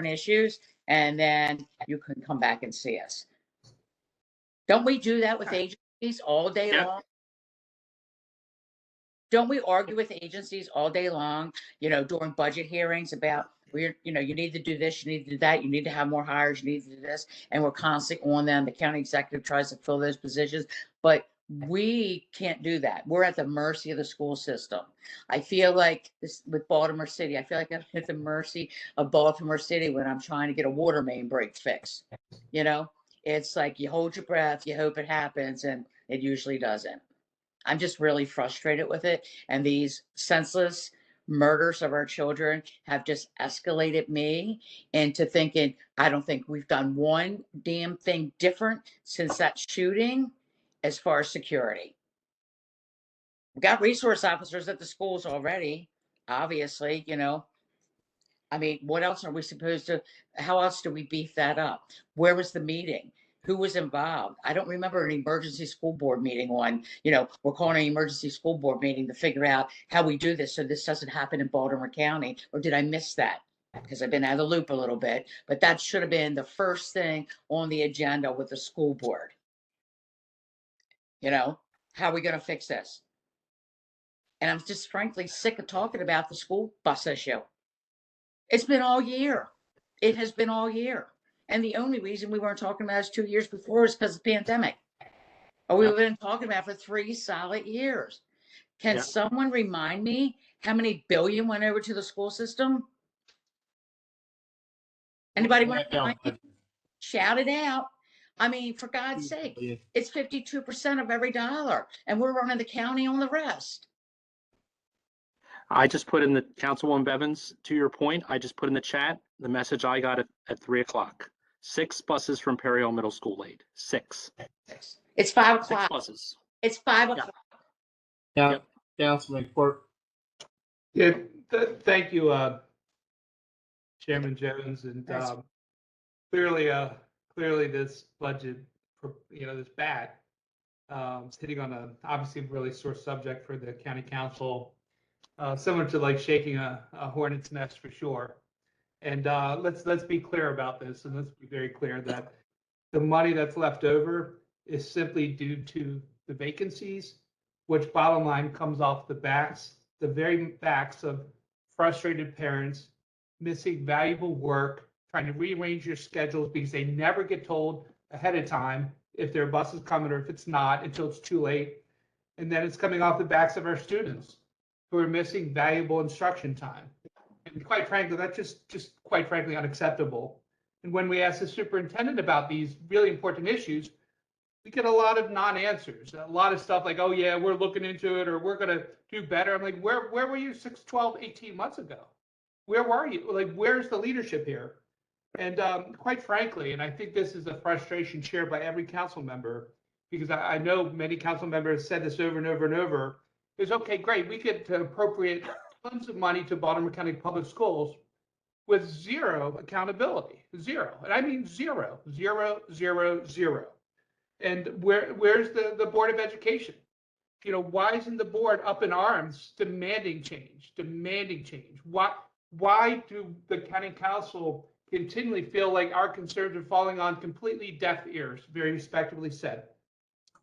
Speaker 5: issues, and then you can come back and see us. Don't we do that with agencies all day long? Don't we argue with agencies all day long, during budget hearings about you need to do this, you need to do that, you need to have more hires, you need to do this, and we're constantly on them. The county executive tries to fill those positions, but we can't do that. We're at the mercy of the school system. I feel like this with Baltimore City. I feel like I'm at the mercy of Baltimore City when I'm trying to get a water main break fixed. It's like you hold your breath, you hope it happens, and it usually doesn't. I'm just really frustrated with it. And these senseless murders of our children have just escalated me into thinking, I don't think we've done one damn thing different since that shooting as far as security. We've got resource officers at the schools already, obviously, I mean, what else are we supposed to, how else do we beef that up? Where was the meeting? Who was involved? I don't remember an emergency school board meeting on, we're calling an emergency school board meeting to figure out how we do this so this doesn't happen in Baltimore County. Or did I miss that? Because I've been out of the loop a little bit, but that should have been the first thing on the agenda with the school board. How are we going to fix this? And I'm just frankly sick of talking about the school bus issue. It's been all year. It has been all year. And the only reason we weren't talking about it 2 years before is because of the pandemic. Or we've been talking about it for 3 solid years. Can someone remind me how many billion went over to the school system? Anybody want to shout it out? I mean, for God's sake, it's 52% of every dollar, and we're running the county on the rest.
Speaker 4: I just put in the Councilwoman Bevins, to your point, I just put in the chat the message I got at 3 o'clock. 6 buses from Perry Hill Middle School late. 6.
Speaker 5: It's 5 o'clock.
Speaker 4: 6 buses.
Speaker 5: It's 5 o'clock.
Speaker 1: Yeah, Councilman Quirk.
Speaker 13: Yeah, thank you, Chairman Jones, and clearly this budget, this bad, is hitting on a obviously really sore subject for the county council, similar to like shaking a hornet's nest for sure. And let's be clear about this, and let's be very clear that the money that's left over is simply due to the vacancies, which bottom line comes off the very backs of frustrated parents missing valuable work, trying to rearrange your schedules because they never get told ahead of time if their bus is coming or if it's not until it's too late. And then it's coming off the backs of our students who are missing valuable instruction time. And quite frankly, that's just quite frankly unacceptable. And when we ask the superintendent about these really important issues, we get a lot of non-answers, a lot of stuff like, oh yeah, we're looking into it, or we're gonna do better. I'm like, where were you 6, 12, 18 months ago? Where were you? Like, where's the leadership here? And quite frankly, and I think this is a frustration shared by every council member, because I know many council members said this over and over and over, is okay, great, we get to appropriate tons of money to Baltimore County Public Schools with zero accountability, zero. And I mean zero, zero, zero, zero. And where's the Board of Education? Why isn't the board up in arms demanding change? Why do the county council continually feel like our concerns are falling on completely deaf ears, very respectfully said?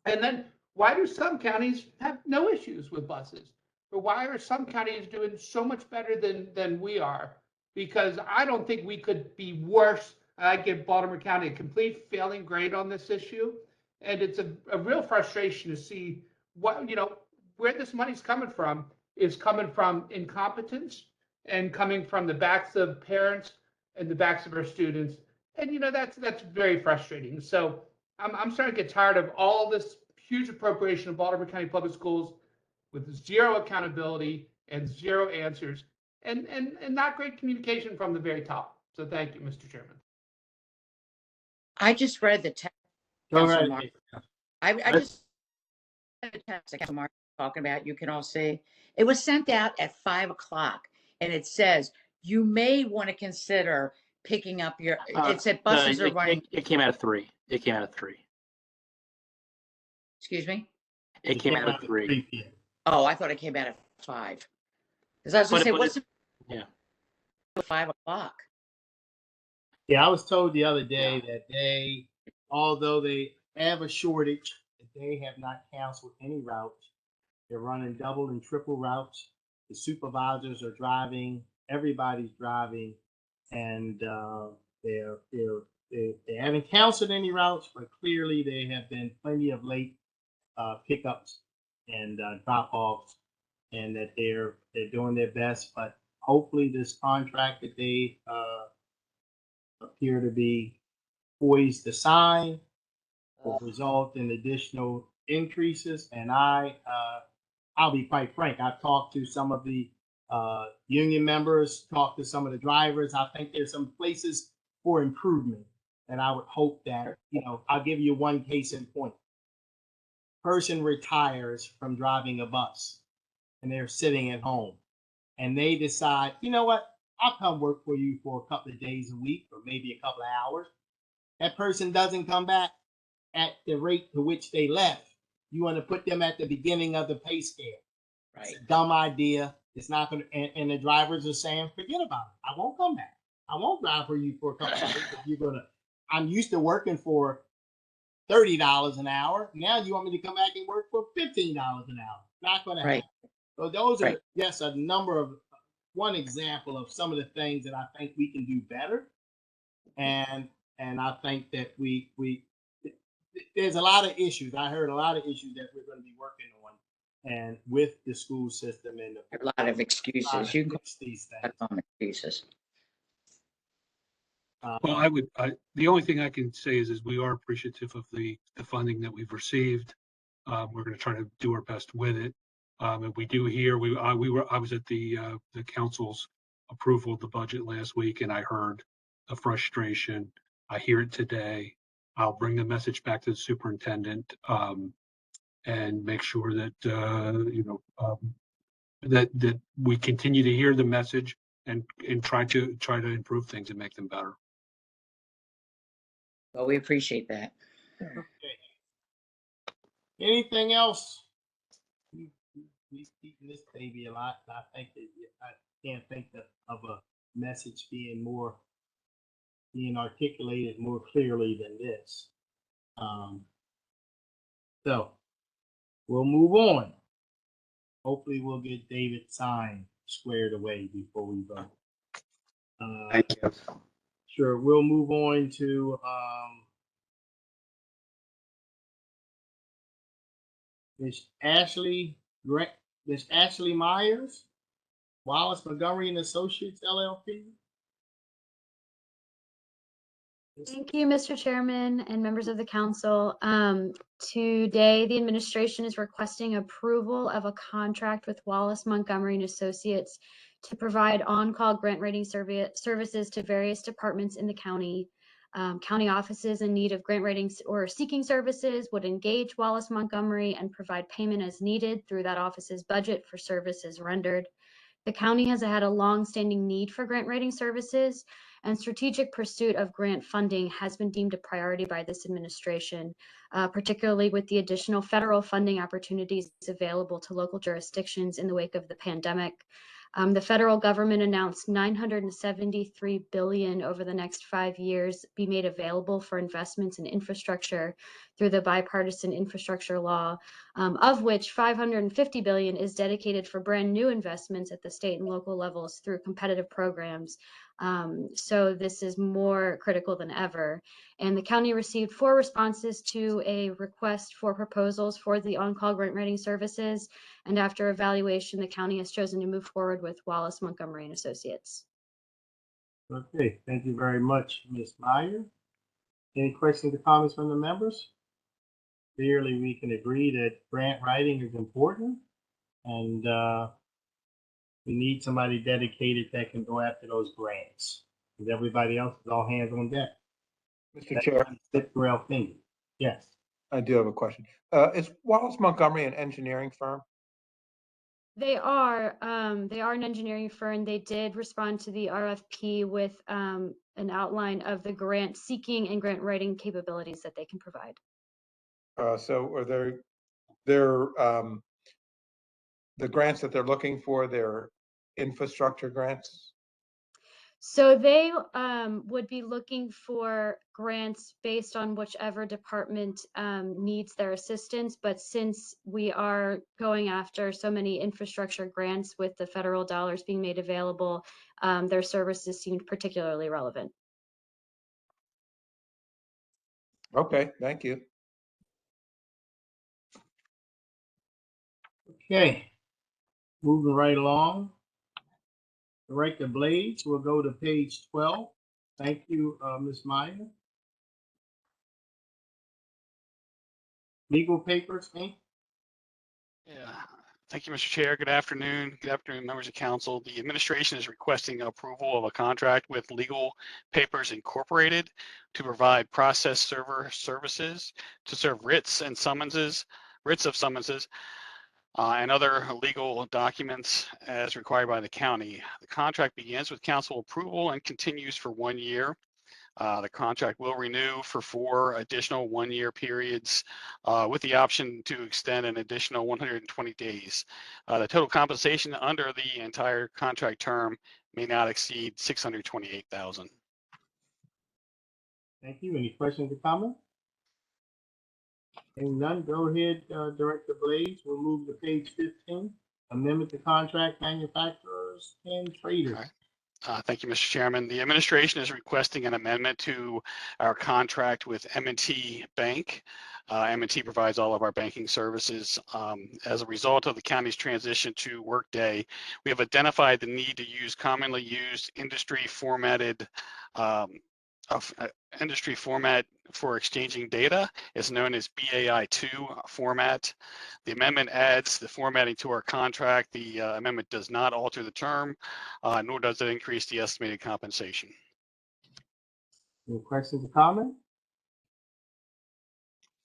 Speaker 13: And then why do some counties have no issues with buses? Or why are some counties doing so much better than we are? Because I don't think we could be worse. I give Baltimore County a complete failing grade on this issue. And it's a real frustration to see where this money's coming from is coming from incompetence and coming from the backs of parents and the backs of our students. And that's very frustrating. So I'm starting to get tired of all this huge appropriation of Baltimore County Public Schools with zero accountability and zero answers and not great communication from the very top. So thank you, Mr. Chairman.
Speaker 5: I just read the text.
Speaker 1: Go
Speaker 5: Councilor
Speaker 1: right
Speaker 5: Mark.
Speaker 1: ahead.
Speaker 5: I just read the text that Councilor Mark was talking about. You can all see. It was sent out at 5 o'clock, and it says you may want to consider picking up your. It said buses are running.
Speaker 4: It came out at 3. It came out at 3.
Speaker 5: Excuse me.
Speaker 4: It came out at 3.
Speaker 1: p.m.
Speaker 5: Oh, I thought it came out at 5. Because I was going to say, what's
Speaker 4: yeah.
Speaker 5: 5 o'clock?
Speaker 1: Yeah, I was told the other day that they, although they have a shortage, they have not canceled any routes. They're running double and triple routes. The supervisors are driving. Everybody's driving, and they haven't canceled any routes, but clearly there have been plenty of late pickups and drop-offs, and that they're doing their best. But hopefully, this contract that they appear to be poised to sign will result in additional increases. And I'll be quite frank, I've talked to some of the union members, talked to some of the drivers. I think there's some places for improvement. And I would hope that, I'll give you one case in point. Person retires from driving a bus and they're sitting at home and they decide, you know what, I'll come work for you for a couple of days a week or maybe a couple of hours. That person doesn't come back at the rate to which they left. You want to put them at the beginning of the pay scale.
Speaker 5: Right.
Speaker 1: It's a dumb idea. It's not going to, and the drivers are saying, forget about it. I won't come back. I won't drive for you for a couple of days. If you're going to, I'm used to working for $30 an hour. Now you want me to come back and work for $15 an hour. Not going to happen. So those are just a number of, one example of some of the things that I think we can do better. And I think that we there's a lot of issues. I heard a lot of issues that we're going to be working on, and with the school system and
Speaker 5: a lot of excuses. You can
Speaker 1: fix these things.
Speaker 5: Excuses.
Speaker 11: Well, the only thing I can say is we are appreciative of the funding that we've received. We're going to try to do our best with it. And we do hear, I was at the council's approval of the budget last week, and I heard the frustration. I hear it today. I'll bring the message back to the superintendent and make sure that that we continue to hear the message and try to improve things and make them better.
Speaker 5: Well, we appreciate that.
Speaker 1: Okay. Anything else? We keep this baby a lot. I think that I can't think of a message being articulated more clearly than this. So we'll move on. Hopefully we'll get David's sign squared away before we vote.
Speaker 10: Thank you.
Speaker 1: Sure, we'll move on to Miss Ashley Myers, Wallace Montgomery and Associates LLP.
Speaker 16: Thank you, Mr. Chairman and members of the council. Today, the administration is requesting approval of a contract with Wallace Montgomery and Associates to provide on-call grant writing services to various departments in the county. County offices in need of grant writing or seeking services would engage Wallace Montgomery and provide payment as needed through that office's budget for services rendered. The county has had a long-standing need for grant writing services, and strategic pursuit of grant funding has been deemed a priority by this administration, particularly with the additional federal funding opportunities available to local jurisdictions in the wake of the pandemic. The federal government announced $973 billion over the next 5 years be made available for investments in infrastructure through the bipartisan infrastructure law, of which $550 billion is dedicated for brand new investments at the state and local levels through competitive programs. So this is more critical than ever. And the county received 4 responses to a request for proposals for the on-call grant writing services. And after evaluation, the county has chosen to move forward with Wallace Montgomery and Associates.
Speaker 1: Okay, thank you very much, Ms. Meyer. Any questions or comments from the members? Clearly, we can agree that grant writing is important, and We need somebody dedicated that can go after those grants. Because everybody else is all hands on deck.
Speaker 15: Mr. Chair,
Speaker 1: Slip through our fingers. Yes.
Speaker 15: I do have a question. Is Wallace Montgomery an engineering firm?
Speaker 16: They are an engineering firm. They did respond to the RFP with an outline of the grant seeking and grant writing capabilities that they can provide.
Speaker 15: So are they're the grants that they're looking for, they're infrastructure grants?
Speaker 16: So they would be looking for grants based on whichever department needs their assistance. But since we are going after so many infrastructure grants with the federal dollars being made available, their services seemed particularly relevant.
Speaker 15: Okay, thank you.
Speaker 1: Okay. Moving right along. Director Blades, we'll go to page 12. Thank you, Ms. Meyer. Legal Papers, Inc.
Speaker 14: Yeah. Thank you, Mr. Chair. Good afternoon. Good afternoon, members of council. The administration is requesting approval of a contract with Legal Papers Incorporated to provide process server services to serve writs of summonses, and other legal documents as required by the county. The contract begins with council approval and continues for 1 year. The contract will renew for 4 additional 1-year periods with the option to extend an additional 120 days. The total compensation under the entire contract term may not exceed $628,000.
Speaker 1: Thank you. Any questions or comments? Hearing none, go ahead, Director Blades. We'll move to page 15. Amendment to contract manufacturers and traders.
Speaker 14: Okay. Thank you, Mr. Chairman. The administration is requesting an amendment to our contract with M&T Bank. M&T provides all of our banking services. As a result of the county's transition to Workday, we have identified the need to use commonly used industry format for exchanging data. It's known as BAI2 format. The amendment adds the formatting to our contract. The amendment does not alter the term, nor does it increase the estimated compensation.
Speaker 1: Any questions or comments?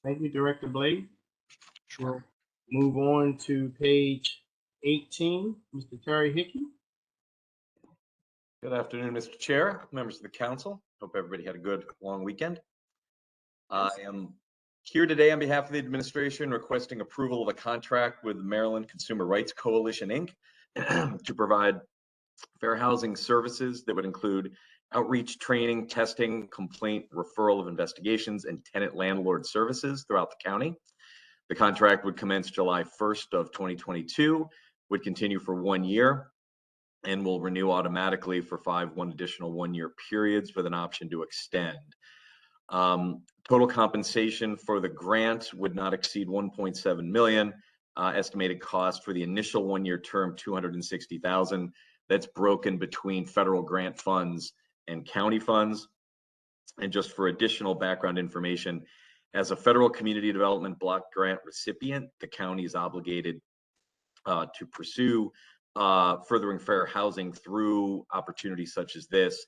Speaker 1: Thank you, Director Blade. We'll move on to page 18. Mr. Terry Hickey.
Speaker 17: Good afternoon, Mr. Chair, members of the council. Hope everybody had a good long weekend. I am here today on behalf of the administration requesting approval of a contract with Maryland Consumer Rights Coalition, Inc. to provide fair housing services that would include outreach, training, testing, complaint, referral of investigations, and tenant landlord services throughout the county. The contract would commence July 1st of 2022, would continue for 1 year, and will renew automatically for 5 additional 1-year periods with an option to extend. Total compensation for the grant would not exceed $1.7 million. Estimated cost for the initial 1-year term, $260,000. That's broken between federal grant funds and county funds. And just for additional background information, as a federal community development block grant recipient, the county is obligated to pursue furthering fair housing through opportunities such as this.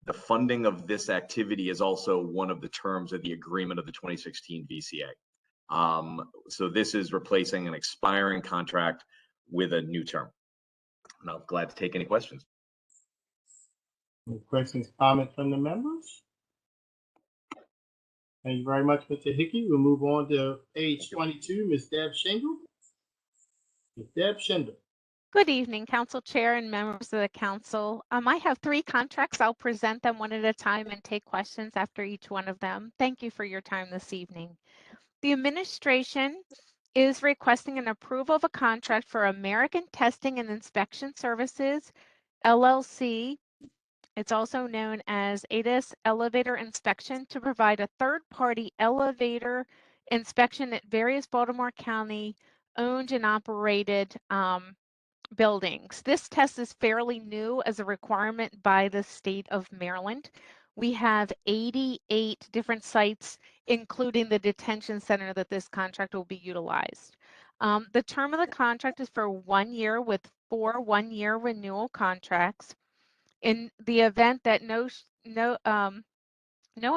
Speaker 17: The funding of this activity is also one of the terms of the agreement of the 2016 VCA. So this is replacing an expiring contract with a new term. And I'm glad to take any questions.
Speaker 1: Any questions, comments from the members? Thank you very much, Mr. Hickey. We'll move on to page 22, Ms. Deb Shingle. Ms. Deb Shingle.
Speaker 18: Good evening, Council Chair and members of the Council. I have 3 contracts. I'll present them one at a time and take questions after each one of them. Thank you for your time this evening. The administration is requesting an approval of a contract for American Testing and Inspection Services, LLC. It's also known as ADIS Elevator Inspection, to provide a third-party elevator inspection at various Baltimore County owned and operated buildings. This test is fairly new as a requirement by the state of Maryland. We have 88 different sites, including the detention center that this contract will be utilized. The term of the contract is for 1 year with 4 one-year renewal contracts. In the event that no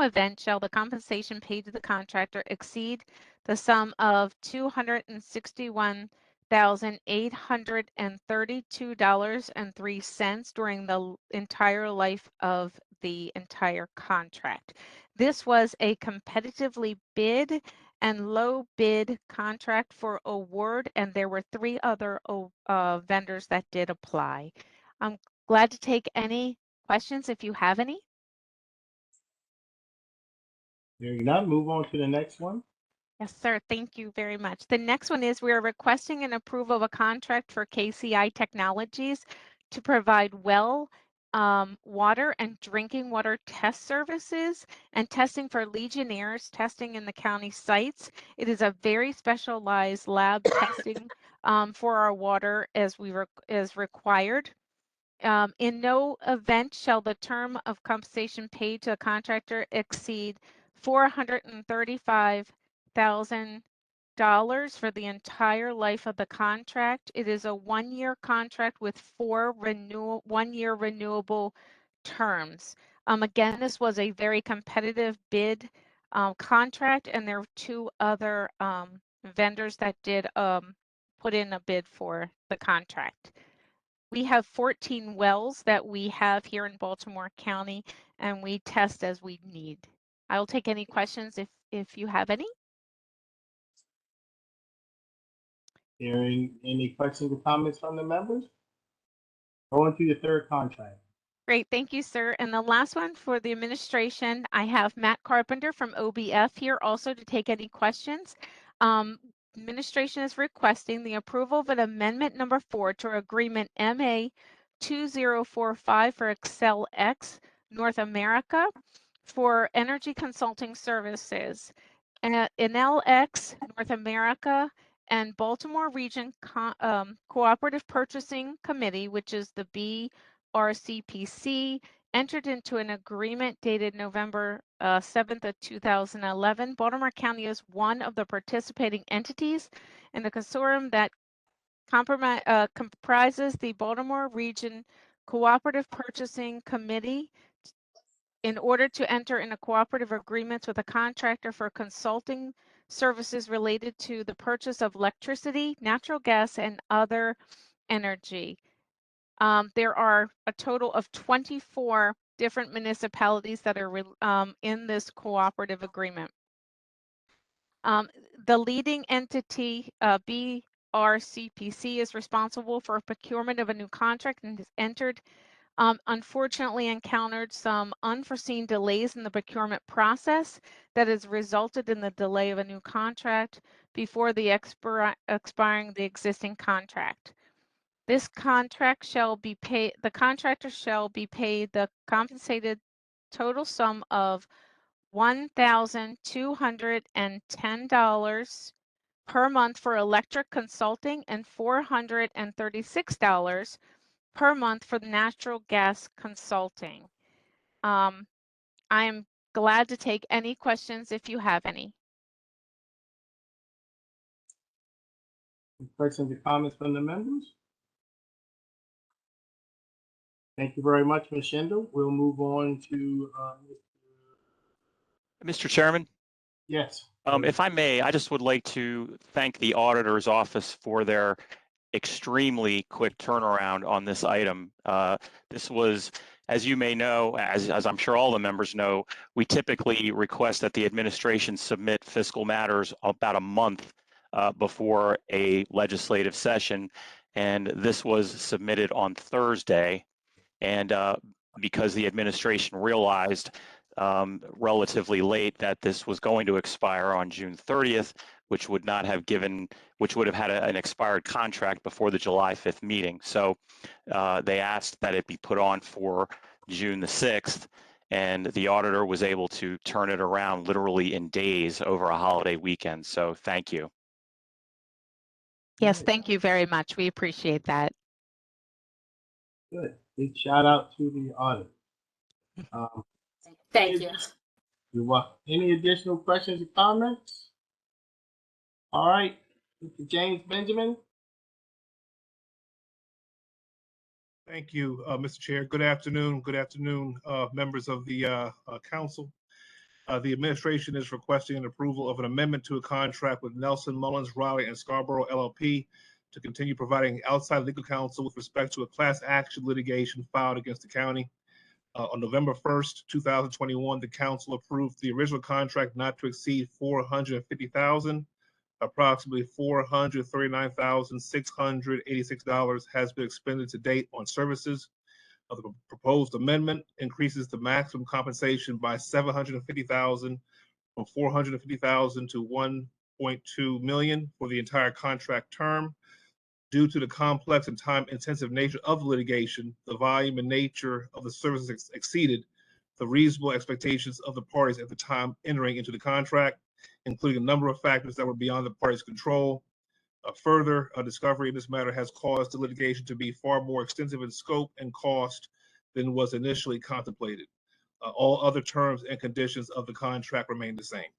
Speaker 18: event shall the compensation paid to the contractor exceed the sum of $261,832.03 during the entire life of the entire contract. This was a competitively bid and low bid contract for award, and there were 3 other vendors that did apply. I'm glad to take any questions if you have any.
Speaker 1: Hearing none, move on to the next one.
Speaker 18: Yes, sir. Thank you very much. The next one is we are requesting an approval of a contract for KCI Technologies to provide well water and drinking water test services and testing for Legionnaires testing in the county sites. It is a very specialized lab testing for our water as required. In no event shall the term of compensation paid to a contractor exceed $435,000 for the entire life of the contract. It is a 1-year contract with 4 1-year renewable terms. Again, this was a very competitive bid contract, and there were 2 other vendors that did put in a bid for the contract. We have 14 wells that we have here in Baltimore County, and we test as we need. I'll take any questions if you have any.
Speaker 1: Hearing any questions or comments from the members? Going to the third contract.
Speaker 18: Great, thank you, sir. And the last one for the administration, I have Matt Carpenter from OBF here also to take any questions. Administration is requesting the approval of an amendment number 4 to agreement MA 2045 for ExcelX North America for energy consulting services. NLX North America and Baltimore Region Cooperative Purchasing Committee, which is the BRCPC, entered into an agreement dated November 7th of 2011. Baltimore County is one of the participating entities in the consortium that comprises the Baltimore Region Cooperative Purchasing Committee in order to enter into cooperative agreements with a contractor for consulting services related to the purchase of electricity, natural gas, and other energy. There are a total of 24 different municipalities that are in this cooperative agreement. The leading entity, BRCPC, is responsible for procurement of a new contract and has unfortunately encountered some unforeseen delays in the procurement process that has resulted in the delay of a new contract before the expiring the existing contract. This contract shall be paid, the contractor shall be paid the compensated total sum of $1,210 per month for electric consulting and $436 per month for the natural gas consulting. I am glad to take any questions if you have any.
Speaker 1: Questions or comments from the members? Thank you very much, Ms. Schindel. We'll move on to
Speaker 19: Mr. Chairman,
Speaker 1: yes.
Speaker 19: if I may, I just would like to thank the auditor's office for their extremely quick turnaround on this item. This was, as you may know, as I'm sure all the members know, we typically request that the administration submit fiscal matters about a month before a legislative session, and this was submitted on Thursday. And because the administration realized relatively late that this was going to expire on June 30th, which would not have which would have had an expired contract before the July 5th meeting. So they asked that it be put on for June the 6th, and the auditor was able to turn it around literally in days over a holiday weekend. So thank you.
Speaker 18: Yes, thank you very much. We appreciate that.
Speaker 1: Good. Big shout out to the auditor.
Speaker 7: Thank you.
Speaker 1: You're welcome. Any additional questions or comments? All right. Mr. James Benjamin?
Speaker 11: Thank you, Mr. Chair. Good afternoon. Good afternoon, members of the council. The administration is requesting an approval of an amendment to a contract with Nelson Mullins, Riley, and Scarborough LLP to continue providing outside legal counsel with respect to a class action litigation filed against the county. On November 1st, 2021, the council approved the original contract not to exceed $450,000. Approximately $439,686 has been expended to date on services. The proposed amendment increases the maximum compensation by $750,000 from $450,000 to $1.2 million for the entire contract term. Due to the complex and time-intensive nature of the litigation, the volume and nature of the services exceeded the reasonable expectations of the parties at the time entering into the contract, including a number of factors that were beyond the parties' control. Further, a discovery in this matter has caused the litigation to be far more extensive in scope and cost than was initially contemplated. All other terms and conditions of the contract remain the same.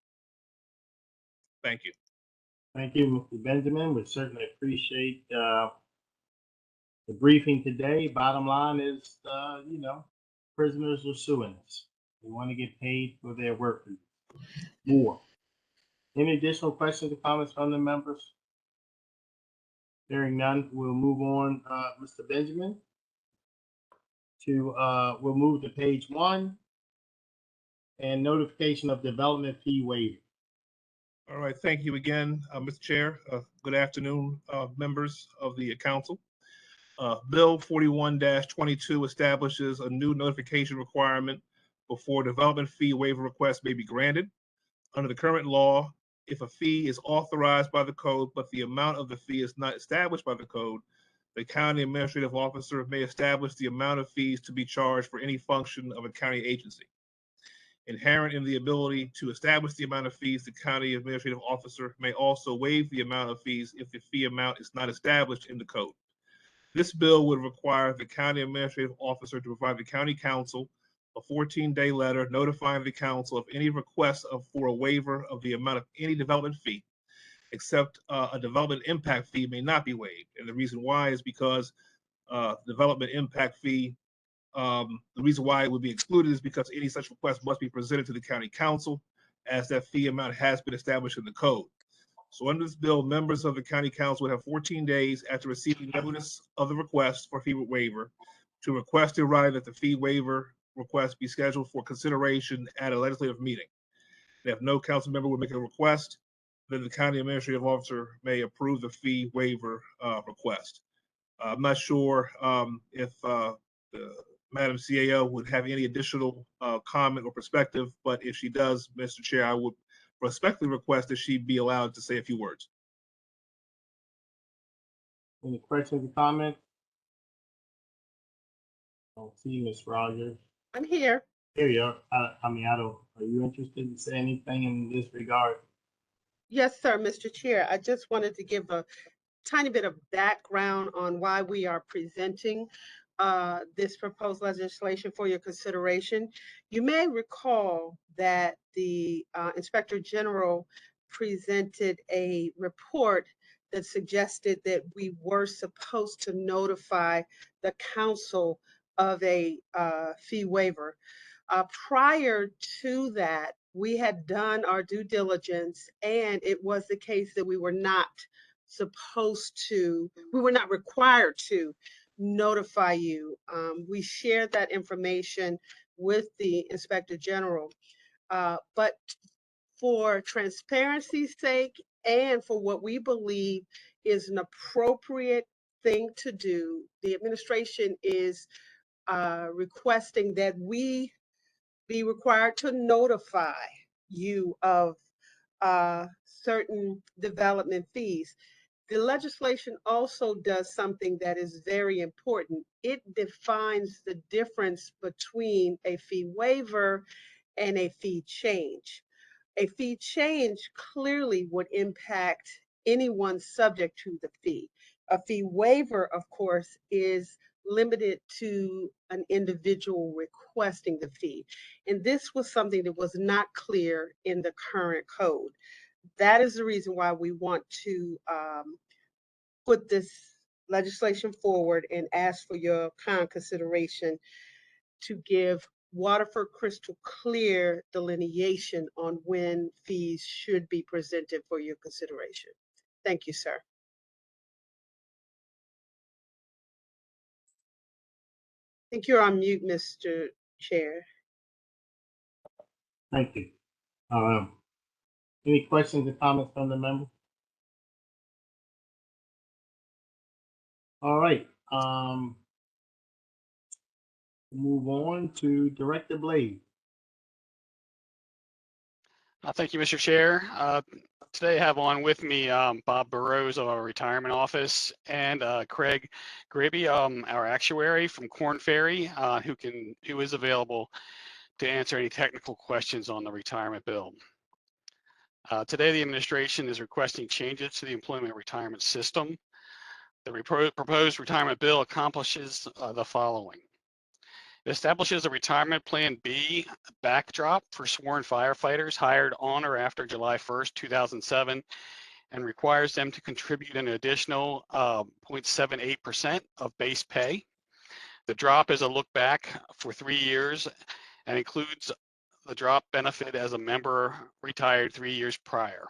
Speaker 11: Thank you.
Speaker 1: Thank you, Mr. Benjamin. We certainly appreciate the briefing today. Bottom line is, prisoners are suing us. They want to get paid for their work more. Any additional questions or comments from the members? Hearing none, we'll move on, Mr. Benjamin. We'll move to page 1 and notification of development fee waiver.
Speaker 11: All right, thank you again, Mr. Chair. Good afternoon, members of the council. Bill 41-22 establishes a new notification requirement before development fee waiver requests may be granted. Under the current law, if a fee is authorized by the code, but the amount of the fee is not established by the code, the county administrative officer may establish the amount of fees to be charged for any function of a county agency. Inherent in the ability to establish the amount of fees, the county administrative officer may also waive the amount of fees if the fee amount is not established in the code. This bill would require the county administrative officer to provide the county council a 14-day letter notifying the council of any requests for a waiver of the amount of any development fee, except a development impact fee may not be waived. And the reason why is because development impact fee, the reason why it would be excluded is because any such request must be presented to the county council, as that fee amount has been established in the code. So under this bill, members of the county council would have 14 days after receiving notice of the request for fee waiver to request in writing that the fee waiver request be scheduled for consideration at a legislative meeting. And if no council member would make a request, then the county administrative officer may approve the fee waiver request. I'm not sure if Madam CAO would have any additional comment or perspective, but if she does, Mr. Chair, I would respectfully request that she be allowed to say a few words.
Speaker 1: Any questions or comments? I don't see Ms. Rogers.
Speaker 20: I'm here.
Speaker 1: Here you are. Are you interested in saying anything in this regard?
Speaker 20: Yes, sir, Mr. Chair. I just wanted to give a tiny bit of background on why we are presenting this proposed legislation for your consideration. You may recall that the Inspector General presented a report that suggested that we were supposed to notify the council of a fee waiver. Prior to that, we had done our due diligence, and it was the case that we were not required to notify you. We shared that information with the Inspector General, but for transparency's sake and for what we believe is an appropriate thing to do, the administration is requesting that we be required to notify you of certain development fees. The legislation also does something that is very important. It defines the difference between a fee waiver and a fee change. A fee change clearly would impact anyone subject to the fee. A fee waiver, of course, is limited to an individual requesting the fee. And this was something that was not clear in the current code. that is the reason why we want to put this legislation forward and ask for your kind consideration to give Waterford crystal clear delineation on when fees should be presented for your consideration. Thank you, sir. I think you're on mute, Mr. Chair.
Speaker 1: Thank you. Any questions or comments from the member? All right. Move on to Director Blade.
Speaker 14: Thank you, Mr. Chair. Today I have on with me Bob Burrows of our retirement office and Craig Graby, our actuary from Korn Ferry, who is available to answer any technical questions on the retirement bill. Today, the administration is requesting changes to the employment retirement system. The proposed retirement bill accomplishes the following. It establishes a retirement plan B backdrop for sworn firefighters hired on or after July 1st, 2007, and requires them to contribute an additional 0.78% of base pay. The drop is a look back for 3 years and includes the drop benefit as a member retired 3 years prior.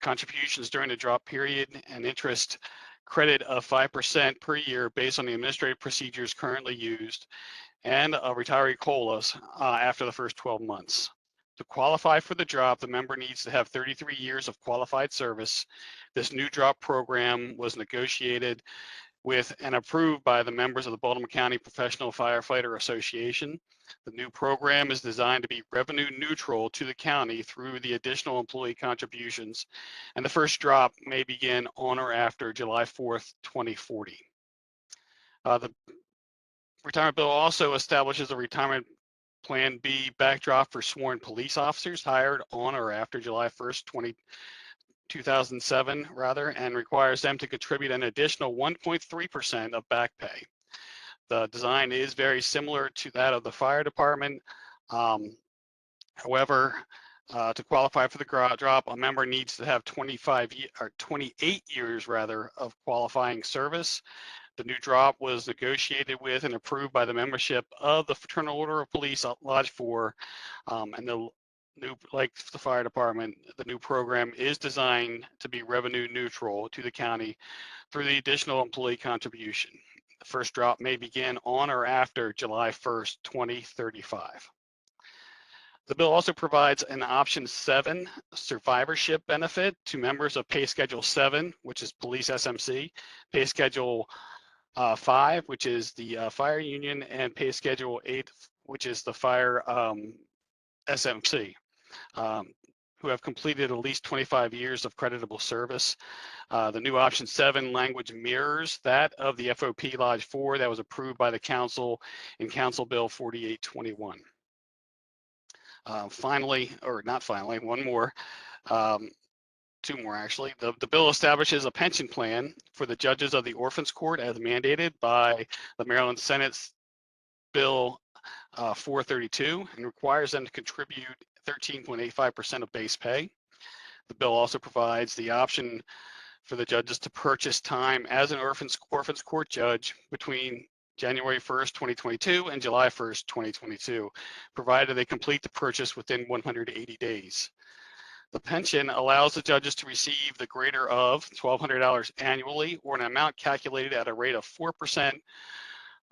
Speaker 14: Contributions during the drop period and interest credit of 5% per year based on the administrative procedures currently used, and a retiree COLAs after the first 12 months. To qualify for the drop, the member needs to have 33 years of qualified service. This new drop program was negotiated with and approved by the members of the Baltimore County Professional Firefighter Association. The new program is designed to be revenue neutral to the county through the additional employee contributions, and the first drop may begin on or after July 4th, 2040. The retirement bill also establishes a retirement plan B backdrop for sworn police officers hired on or after July 1st, 2007, and requires them to contribute an additional 1.3% of back pay. The design is very similar to that of the fire department. However, to qualify for the drop, a member needs to have 28 years of qualifying service. The new drop was negotiated with and approved by the membership of the Fraternal Order of Police Lodge 4, and the new, like the fire department, the new program is designed to be revenue neutral to the county through the additional employee contribution. The first drop may begin on or after July 1st, 2035. The bill also provides an option 7 survivorship benefit to members of pay schedule 7, which is police SMC, pay schedule 5, which is the fire union, and pay schedule 8, which is the fire SMC, who have completed at least 25 years of creditable service. The new option 7 language mirrors that of the FOP Lodge 4 that was approved by the council in Council Bill 4821. Finally, or not finally, one more, 2 more actually. The bill establishes a pension plan for the judges of the Orphans Court as mandated by the Maryland Senate's Bill 432, and requires them to contribute 13.85% of base pay. The bill also provides the option for the judges to purchase time as an Orphans Court judge between January 1st, 2022 and July 1st, 2022, provided they complete the purchase within 180 days. The pension allows the judges to receive the greater of $1,200 annually, or an amount calculated at a rate of 4%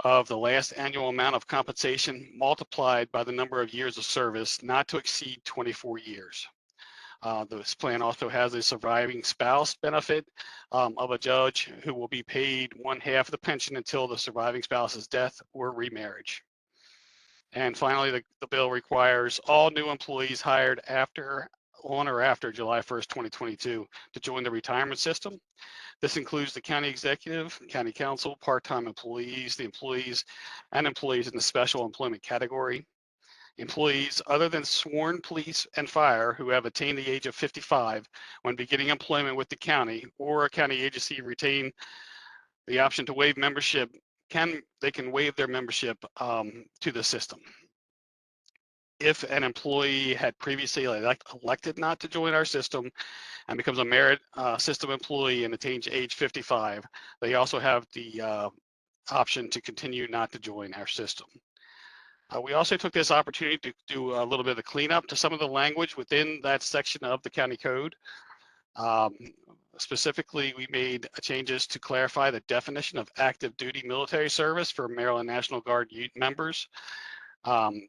Speaker 14: of the last annual amount of compensation multiplied by the number of years of service, not to exceed 24 years. This plan also has a surviving spouse benefit of a judge who will be paid 1/2 of the pension until the surviving spouse's death or remarriage. And finally, the bill requires all new employees hired on or after July 1st, 2022 to join the retirement system. This includes the county executive, county council, part-time employees, the employees and employees in the special employment category. Employees other than sworn police and fire who have attained the age of 55 when beginning employment with the county or a county agency retain the option to waive membership, they can waive their membership to the system. if an employee had previously elected not to join our system and becomes a merit system employee and attains age 55, they also have the option to continue not to join our system. We also took this opportunity to do a little bit of cleanup to some of the language within that section of the county code. Specifically, we made changes to clarify the definition of active duty military service for Maryland National Guard members.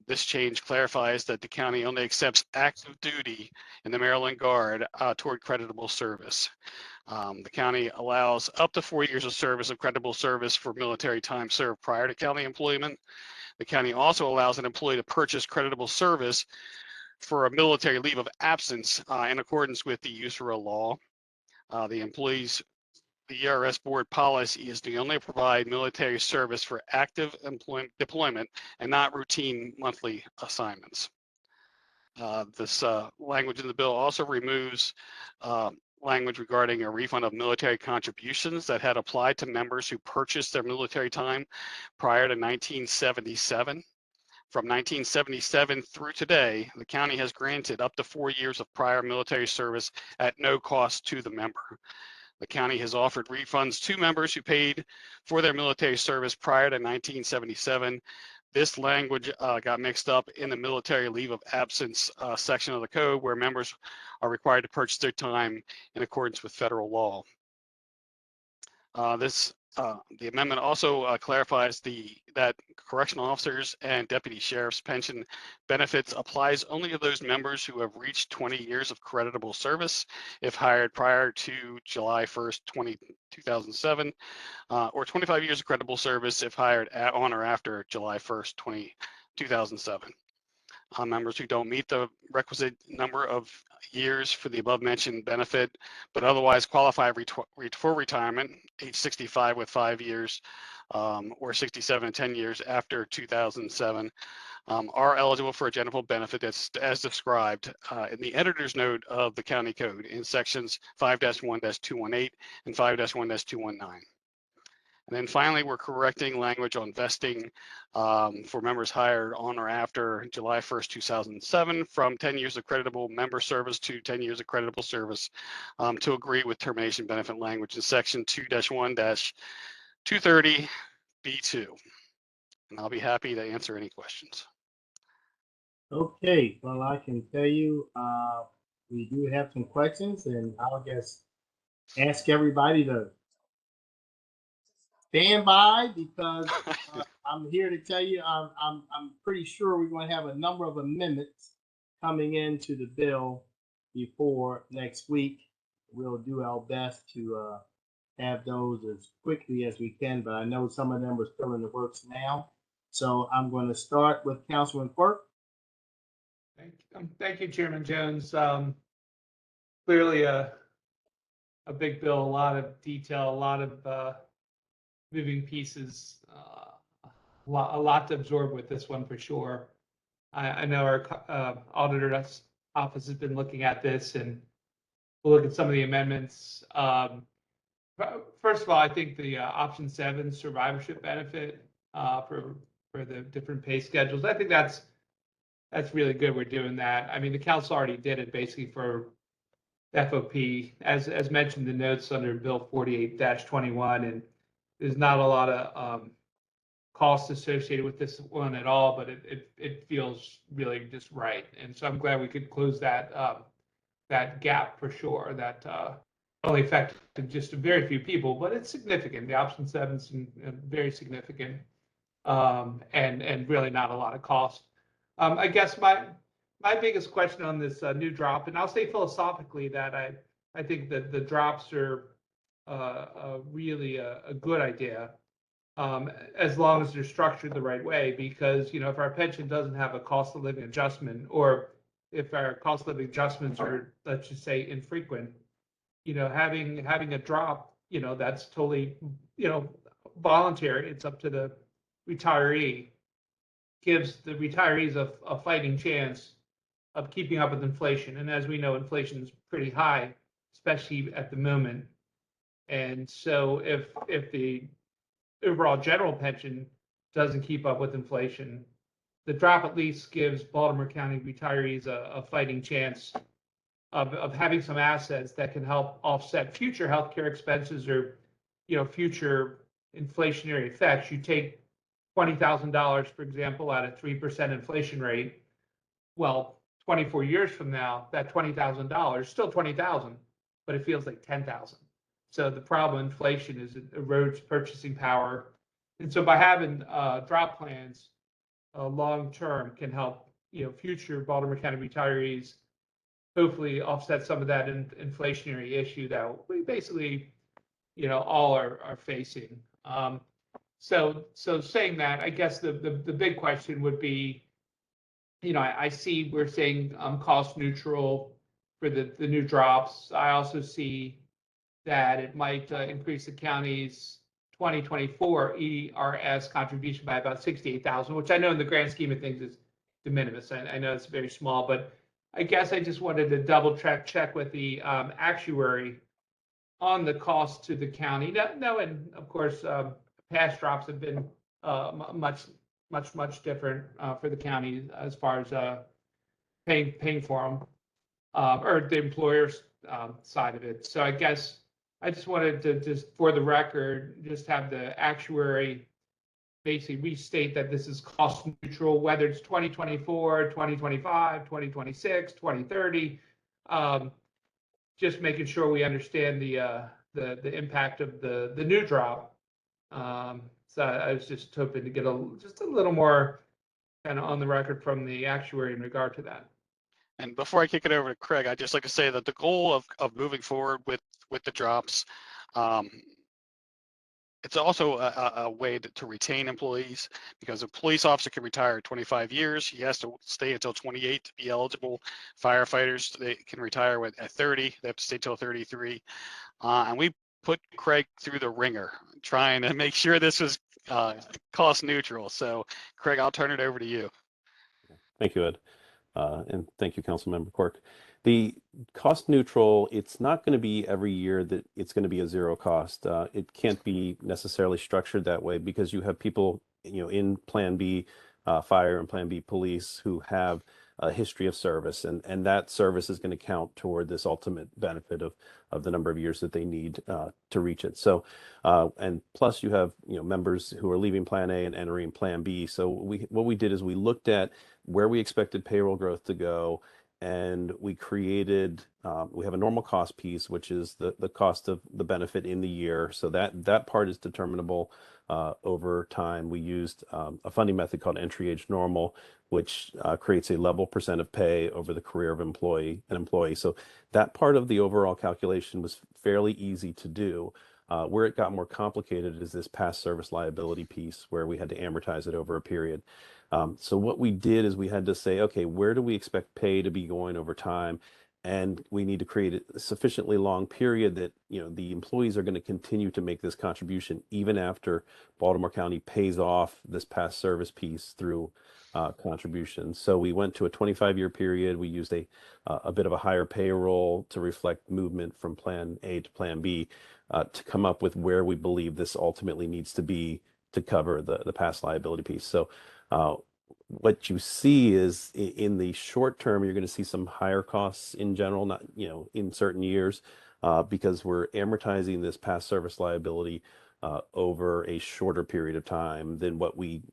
Speaker 14: This change clarifies that the county only accepts active duty in the Maryland Guard toward creditable service. The county allows up to 4 years of service of creditable service for military time served prior to county employment. The county also allows an employee to purchase creditable service for a military leave of absence in accordance with the USERA law. The ERS board policy is to only provide military service for active deployment and not routine monthly assignments. This language in the bill also removes language regarding a refund of military contributions that had applied to members who purchased their military time prior to 1977. From 1977 through today, the county has granted up to 4 years of prior military service at no cost to the member. The county has offered refunds to members who paid for their military service prior to 1977. This language got mixed up in the military leave of absence section of the code, where members are required to purchase their time in accordance with federal law. The amendment also clarifies that correctional officers and deputy sheriff's pension benefits applies only to those members who have reached 20 years of creditable service if hired prior to July 1st, 2007, or 25 years of creditable service if hired on or after July 1st, 2007. Members who don't meet the requisite number of years for the above mentioned benefit, but otherwise qualify for retirement, age 65 with 5 years, or 67 and 10 years after 2007, are eligible for a general benefit that's as described in the editor's note of the county code in sections 5-1-218 and 5-1-219. And then finally, we're correcting language on vesting for members hired on or after July 1st, 2007, from 10 years of creditable member service to 10 years of creditable service to agree with termination benefit language in section 2-1-230B2. And I'll be happy to answer any questions.
Speaker 1: Okay, well, I can tell you, we do have some questions, and I'll just ask everybody to stand by, because I'm here to tell you I'm pretty sure we're going to have a number of amendments coming into the bill before next week. We'll do our best to have those as quickly as we can, but I know some of them are still in the works now. So I'm going to start with Councilman Quirk.
Speaker 13: Thank you, Chairman Jones. Clearly a big bill, a lot of detail, a lot of moving pieces, a lot to absorb with this one for sure. I know our auditor's office has been looking at this, and we'll look at some of the amendments. First of all, I think the option 7 survivorship benefit for the different pay schedules, I think that's really good. We're doing that. I mean, the council already did it basically for FOP, as mentioned in the notes under Bill 48-21, and there's not a lot of costs associated with this one at all, but it feels really just right. And so I'm glad we could close that that gap for sure. That only affected just a very few people, but it's significant. The option 7's very significant, and really not a lot of cost. I guess my biggest question on this new drop, and I'll say philosophically that I think that the drops are really a good idea, as long as they're structured the right way. Because if our pension doesn't have a cost of living adjustment, or if our cost of living adjustments are, let's just say, infrequent, having a drop, that's totally voluntary. It's up to the retiree. Gives the retirees a fighting chance of keeping up with inflation. And as we know, inflation is pretty high, especially at the moment. And so if the overall general pension doesn't keep up with inflation, the drop at least gives Baltimore County retirees a fighting chance of having some assets that can help offset future healthcare expenses or, future inflationary effects. You take $20,000, for example, at a 3% inflation rate. Well, 24 years from now, that $20,000 still 20,000, but it feels like 10,000. So the problem with inflation is it erodes purchasing power. And so by having drop plans long term can help, future Baltimore County retirees hopefully offset some of that inflationary issue that we basically, all are facing. So saying that, I guess the big question would be, I see we're saying cost neutral for the new drops. I also see that it might increase the county's 2024 ERS contribution by about 68,000, which I know in the grand scheme of things is de minimis. I know it's very small, but I guess I just wanted to double check with the actuary on the cost to the county. No, and of course, past drops have been much different for the county as far as paying for them, or the employer's side of it. So I guess I just wanted to, just for the record, just have the actuary basically restate that this is cost neutral, whether it's 2024, 2025, 2026, 2030. Just making sure we understand the impact of the new drop. So I was just hoping to get just a little more kind of on the record from the actuary in regard to that.
Speaker 14: And before I kick it over to Craig, I'd just like to say that the goal of moving forward with the drops, it's also a way to retain employees, because a police officer can retire at 25 years. He has to stay until 28 to be eligible. Firefighters, they can retire at 30. They have to stay till 33. And we put Craig through the ringer, trying to make sure this was cost neutral. So Craig, I'll turn it over to you.
Speaker 21: Thank you, Ed. And thank you, Councilmember Quirk. The cost neutral, it's not going to be every year that it's going to be a zero cost. It can't be necessarily structured that way, because you have people, in Plan B fire and Plan B police who have a history of service, and that service is going to count toward this ultimate benefit of the number of years that they need to reach it. So, and plus you have, members who are leaving Plan A and entering Plan B. So what we did is we looked at where we expected payroll growth to go, and we created, we have a normal cost piece, which is the cost of the benefit in the year. So that part is determinable over time. We used a funding method called entry age normal, which creates a level percent of pay over the career of an employee. So that part of the overall calculation was fairly easy to do. Where it got more complicated is this past service liability piece, where we had to amortize it over a period. So what we did is we had to say, okay, where do we expect pay to be going over time? And we need to create a sufficiently long period that, the employees are going to continue to make this contribution even after Baltimore County pays off this past service piece through contributions. So we went to a 25-year period. We used a bit of a higher payroll to reflect movement from Plan A to Plan B to come up with where we believe this ultimately needs to be to cover the past liability piece. So what you see is in the short term, you're going to see some higher costs in general, not, in certain years, because we're amortizing this past service liability over a shorter period of time than what we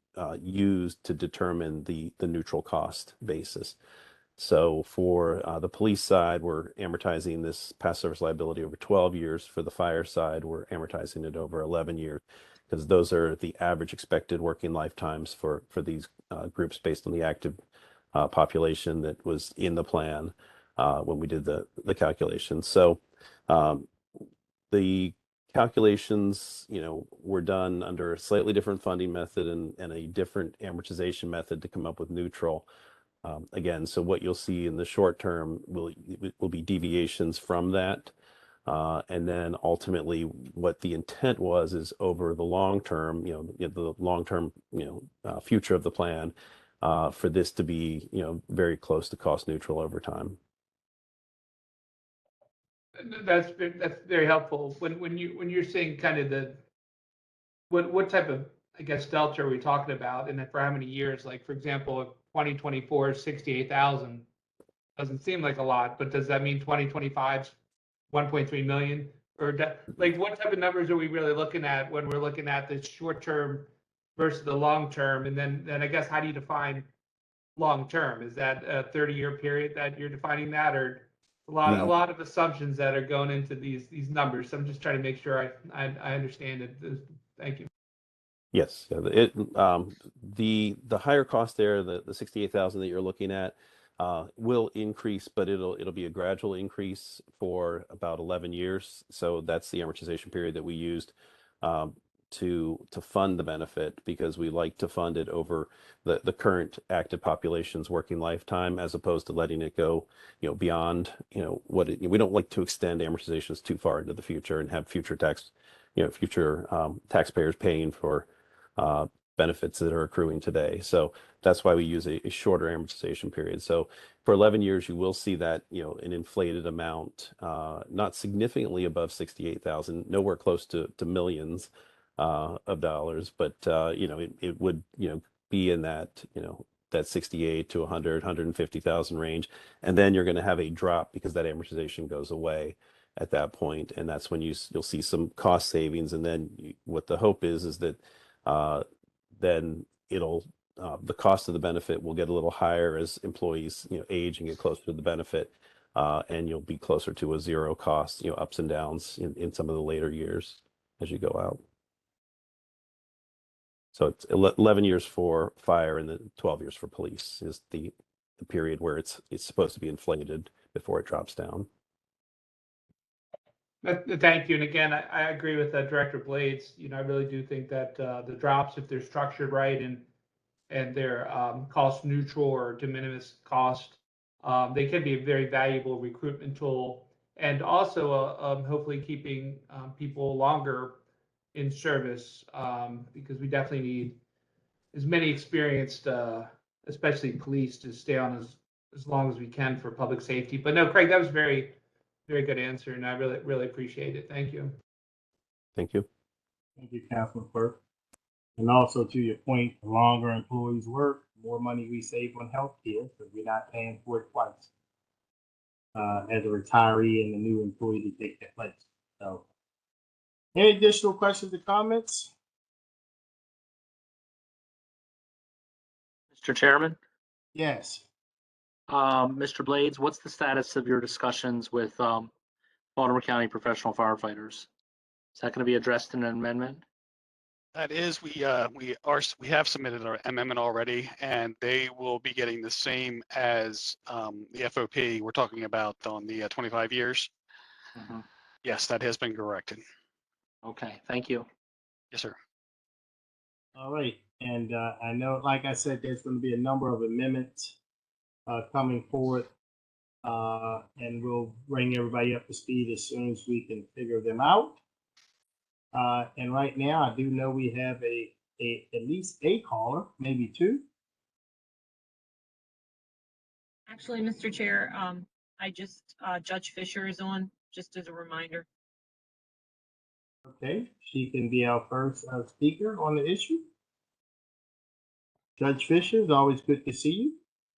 Speaker 21: used to determine the neutral cost basis. So for the police side, we're amortizing this past service liability over 12 years. For the fire side, we're amortizing it over 11 years, because those are the average expected working lifetimes for these groups based on the active population that was in the plan when we did the calculations. So the calculations, were done under a slightly different funding method and a different amortization method to come up with neutral. Again, so what you'll see in the short term will be deviations from that. And then ultimately what the intent was is over the long term, the long-term, future of the plan, for this to be, very close to cost neutral over time.
Speaker 13: That's very helpful. When you're saying kind of what type of I guess, delta are we talking about? And then for how many years? Like, for example, if 2024 is 68,000, doesn't seem like a lot, but does that mean 2025's 1.3 million? Or like, what type of numbers are we really looking at when we're looking at the short term versus the long term? And then I guess, how do you define long term? Is that a 30-year period that you're defining that, or a lot of assumptions that are going into these numbers? So I'm just trying to make sure I understand it. Thank you.
Speaker 21: Yes, yeah, the higher cost there, the 68,000 that you're looking at, will increase, but it'll be a gradual increase for about 11 years. So that's the amortization period that we used to fund the benefit, because we like to fund it over the current active population's working lifetime, as opposed to letting it go, beyond, we don't like to extend amortizations too far into the future and have future taxpayers paying for benefits that are accruing today. So that's why we use a shorter amortization period. So for 11 years, you will see that, an inflated amount, not significantly above 68,000, nowhere close to millions of dollars, but it would, be in that, that 68 to 100, 150,000 range. And then you're going to have a drop because that amortization goes away at that point. And that's when you'll see some cost savings. And then what the hope is that then the cost of the benefit will get a little higher as employees age and get closer to the benefit, and you'll be closer to a zero cost, ups and downs in some of the later years as you go out. So it's 11 years for fire and then 12 years for police is the period where it's supposed to be inflated before it drops down.
Speaker 13: Thank you. And again, I agree with Director Blades. I really do think that the drops, if they're structured right and they're cost neutral or de minimis cost, they can be a very valuable recruitment tool, and also hopefully keeping people longer in service, because we definitely need as many experienced, especially police, to stay on as long as we can for public safety. But no, Craig, that was very good answer, and I really appreciate it. Thank you.
Speaker 21: Thank you.
Speaker 1: Thank you, Councilman Quirk. And also, to your point, the longer employees work, the more money we save on healthcare, because we're not paying for it twice as a retiree and a new employee to take that place. So, any additional questions or comments?
Speaker 4: Mr. Chairman?
Speaker 1: Yes.
Speaker 4: Mr. Blades, what's the status of your discussions with Baltimore County professional firefighters? Is that going to be addressed in an amendment?
Speaker 14: That is, we have submitted our amendment already, and they will be getting the same as the FOP we're talking about on the 25 years.
Speaker 4: Mm-hmm.
Speaker 14: Yes, that has been corrected.
Speaker 4: Okay, thank you.
Speaker 14: Yes, sir.
Speaker 1: All right, and I know, like I said, there's going to be a number of amendments coming forward, and we'll bring everybody up to speed as soon as we can figure them out. And right now, I do know we have at least a caller, maybe two.
Speaker 6: Actually, Mr. Chair, I just, Judge Fisher is on, just as a reminder.
Speaker 1: Okay, she can be our first speaker on the issue. Judge Fisher, it's always good to see you.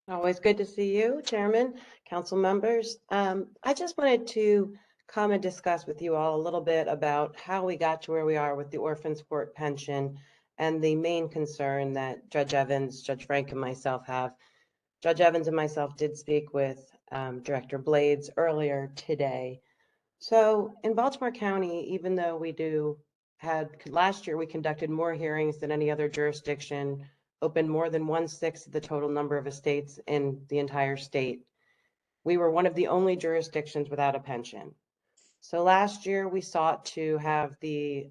Speaker 2: Always good to see you, Chairman, council members. I just wanted to come and discuss with you all a little bit about how we got to where we are with the orphan's court pension and the main concern that Judge Evans, Judge Frank, and myself have. Judge Evans and myself did speak with Director Blades earlier today. So in Baltimore County, even though last year we conducted more hearings than any other jurisdiction, opened more than 1/6 of the total number of estates in the entire state, we were one of the only jurisdictions without a pension. So last year we sought to have the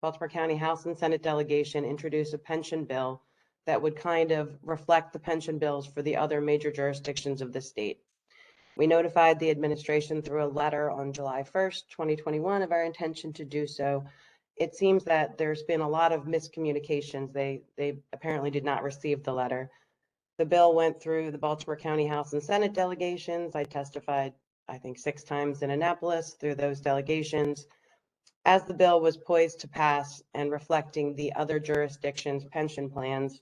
Speaker 2: Baltimore County House and Senate delegation introduce a pension bill that would kind of reflect the pension bills for the other major jurisdictions of the state. We notified the administration through a letter on July 1st, 2021 of our intention to do so. It seems that there's been a lot of miscommunications. They apparently did not receive the letter. The bill went through the Baltimore County House and Senate delegations. I testified, I think, 6 times in Annapolis through those delegations. As the bill was poised to pass and reflecting the other jurisdictions' pension plans,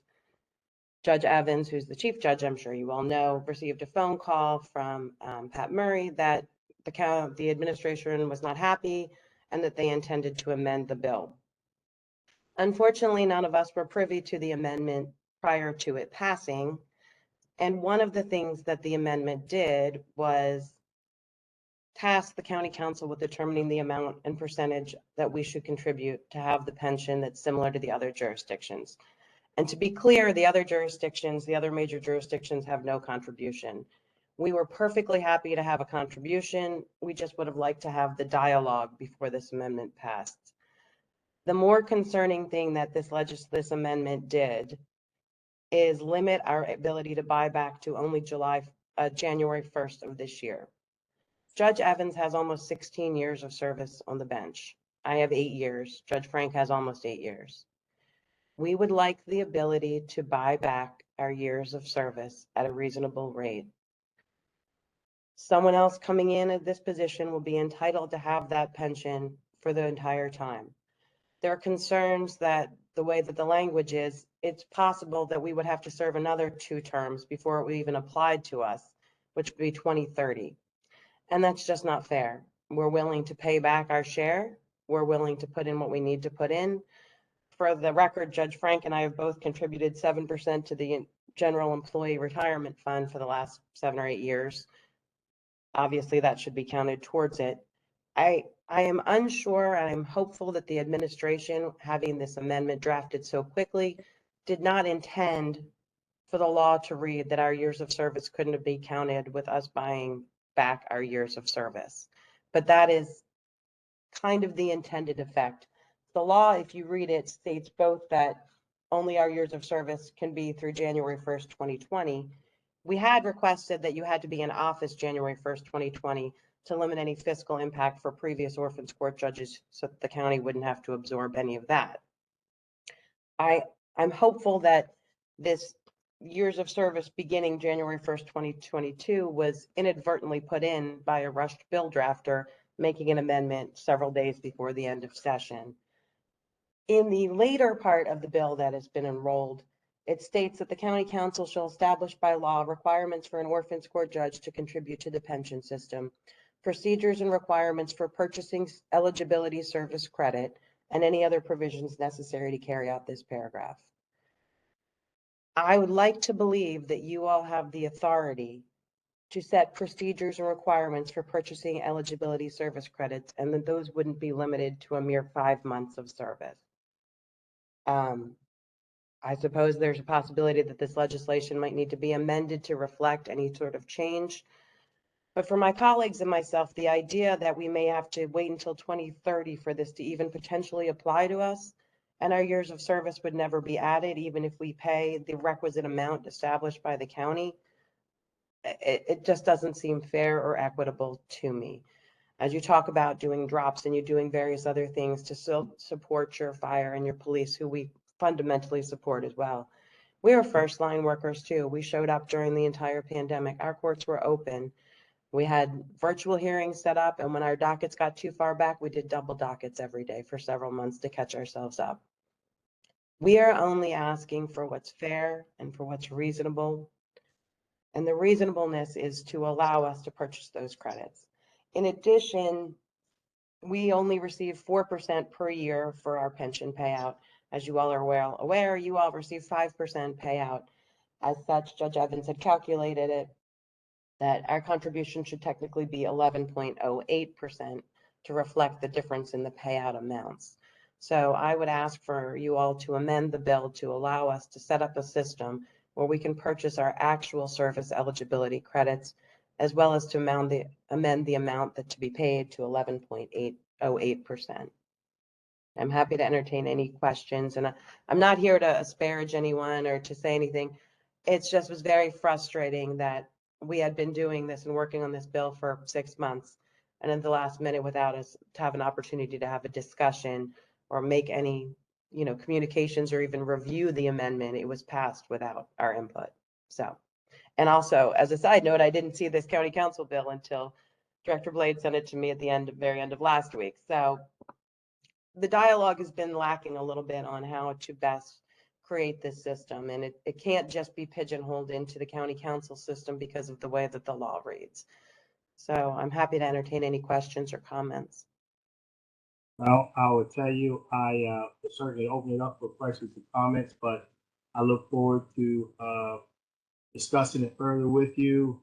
Speaker 2: Judge Evans, who's the chief judge, I'm sure you all know, received a phone call from Pat Murray that the administration was not happy and that they intended to amend the bill. Unfortunately, none of us were privy to the amendment prior to it passing. And one of the things that the amendment did was task the county council with determining the amount and percentage that we should contribute to have the pension that's similar to the other jurisdictions. And to be clear, the other jurisdictions, the other major jurisdictions have no contribution. We were perfectly happy to have a contribution. We just would have liked to have the dialogue before this amendment passed. The more concerning thing that this amendment did is limit our ability to buy back to only January 1st of this year. Judge Evans has almost 16 years of service on the bench. I have 8 years. Judge Frank has almost 8 years. We would like the ability to buy back our years of service at a reasonable rate. Someone else coming in at this position will be entitled to have that pension for the entire time. There are concerns that the way that the language is, it's possible that we would have to serve another 2 terms before it would even applied to us, which would be 2030. And that's just not fair. We're willing to pay back our share. We're willing to put in what we need to put in. For the record, Judge Frank and I have both contributed 7% to the General Employee Retirement Fund for the last 7 or 8 years. Obviously, that should be counted towards it. I am unsure, and I'm hopeful that the administration, having this amendment drafted so quickly, did not intend for the law to read that our years of service couldn't be counted with us buying back our years of service. But that is kind of the intended effect. The law, if you read it, states both that only our years of service can be through January 1st, 2020. We had requested that you had to be in office January 1st, 2020 to limit any fiscal impact for previous orphans court judges so that the county wouldn't have to absorb any of that. I'm hopeful that this years of service beginning January 1st, 2022 was inadvertently put in by a rushed bill drafter, making an amendment several days before the end of session. In the later part of the bill that has been enrolled, it states that the county council shall establish by law requirements for an orphans court judge to contribute to the pension system, procedures and requirements for purchasing eligibility service credit, and any other provisions necessary to carry out this paragraph. I would like to believe that you all have the authority to set procedures and requirements for purchasing eligibility service credits, and that those wouldn't be limited to a mere 5 months of service. I suppose there's a possibility that this legislation might need to be amended to reflect any sort of change. But for my colleagues and myself, the idea that we may have to wait until 2030 for this to even potentially apply to us, and our years of service would never be added, even if we pay the requisite amount established by the county, it just doesn't seem fair or equitable to me. As you talk about doing drops and you're doing various other things to support your fire and your police, who we fundamentally support as well. We are first line workers too. We showed up during the entire pandemic. Our courts were open. We had virtual hearings set up, and when our dockets got too far back, we did double dockets every day for several months to catch ourselves up. We are only asking for what's fair and for what's reasonable. And the reasonableness is to allow us to purchase those credits. In addition, we only receive 4% per year for our pension payout. As you all are well aware, you all receive 5% payout. As such, Judge Evans had calculated it that our contribution should technically be 11.08% to reflect the difference in the payout amounts. So I would ask for you all to amend the bill to allow us to set up a system where we can purchase our actual service eligibility credits, as well as to amend the amount that to be paid to 11.08%. I'm happy to entertain any questions, and I'm not here to asparage anyone or to say anything. It's just was very frustrating that we had been doing this and working on this bill for 6 months, and in the last minute, without us to have an opportunity to have a discussion or make any, communications or even review the amendment, it was passed without our input. So, and also as a side note, I didn't see this county council bill until Director Blade sent it to me at the very end of last week. So the dialogue has been lacking a little bit on how to best create this system. And it can't just be pigeonholed into the county council system because of the way that the law reads. So I'm happy to entertain any questions or comments.
Speaker 1: Well, I will tell you, I will certainly open it up for questions and comments, but I look forward to discussing it further with you,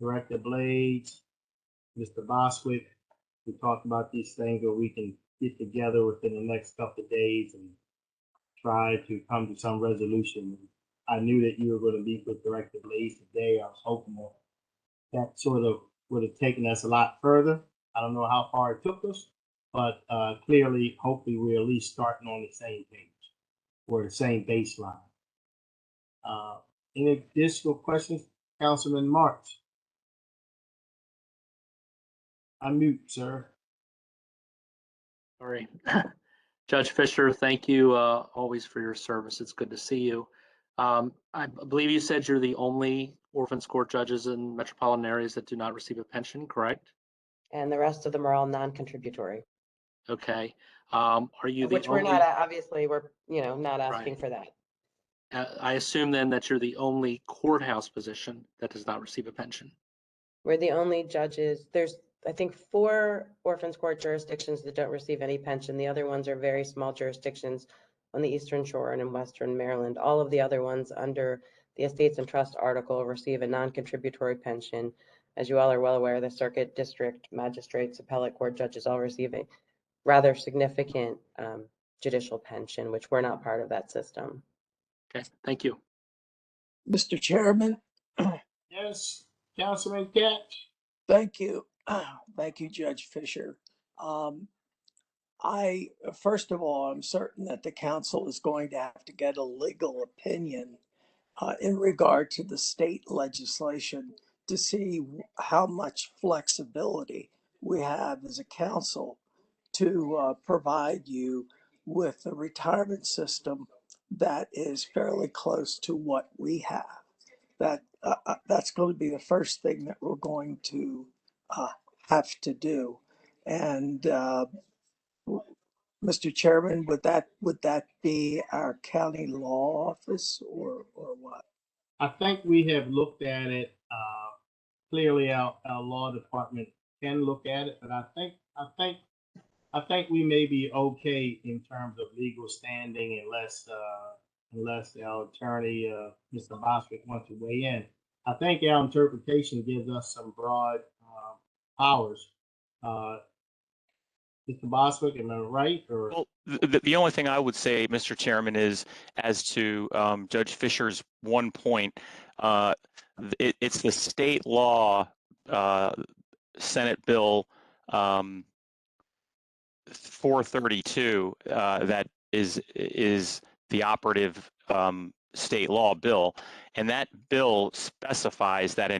Speaker 1: Director Blades, Mr. Boswick. We talked about these things where we can get together within the next couple of days and try to come to some resolution. I knew that you were going to meet with Director Blades today. I was hoping that sort of would have taken us a lot further. I don't know how far it took us, but clearly, hopefully, we're at least starting on the same page or the same baseline. Any additional questions, Councilman March? Unmute, sir.
Speaker 4: Sorry. Judge Fisher, thank you always for your service. It's good to see you. I believe you said you're the only orphans court judges in metropolitan areas that do not receive a pension, correct?
Speaker 2: And the rest of them are all non-contributory.
Speaker 4: Okay. Are you the
Speaker 2: Which we're
Speaker 4: only?
Speaker 2: not, obviously, we're, not asking
Speaker 4: Right.
Speaker 2: for that.
Speaker 4: I assume then that you're the only courthouse position that does not receive a pension.
Speaker 2: We're the only judges. There's, I think, 4 orphans court jurisdictions that don't receive any pension. The other ones are very small jurisdictions on the Eastern Shore and in Western Maryland. All of the other ones under the Estates and Trust article receive a non-contributory pension. As you all are well aware, the circuit, district, magistrates, appellate court judges all receive a rather significant judicial pension, which we're not part of that system.
Speaker 4: Okay, thank you.
Speaker 3: Mr. Chairman,
Speaker 1: Yes, Councilman Katz.
Speaker 3: thank you. Thank you, Judge Fisher. First of all, I'm certain that the council is going to have to get a legal opinion in regard to the state legislation to see how much flexibility we have as a council to provide you with a retirement system that is fairly close to what we have. That's going to be the first thing that we're going to have to do. And Mr. Chairman, would that be our county law office or what?
Speaker 1: I think we have looked at it. Clearly, our law department can look at it, but I think we may be okay in terms of legal standing unless our attorney, Mr. Boswick, wants to weigh in. I think our interpretation gives us some broad powers. Mr. Boswick, am I right? Or
Speaker 19: Well, the only thing I would say, Mr. Chairman, is as to Judge Fisher's one point, it's the state law, Senate Bill 432, that is the operative state law bill, and that bill specifies that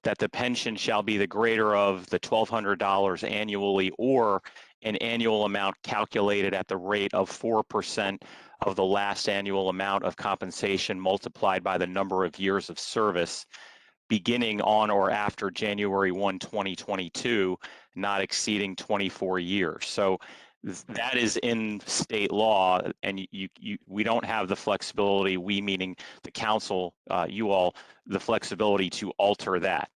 Speaker 19: that the pension shall be the greater of the $1,200 annually or an annual amount calculated at the rate of 4% of the last annual amount of compensation multiplied by the number of years of service beginning on or after January 1, 2022, not exceeding 24 years. So that is in state law, and we don't have the flexibility, we meaning the council, you all, the flexibility to alter that.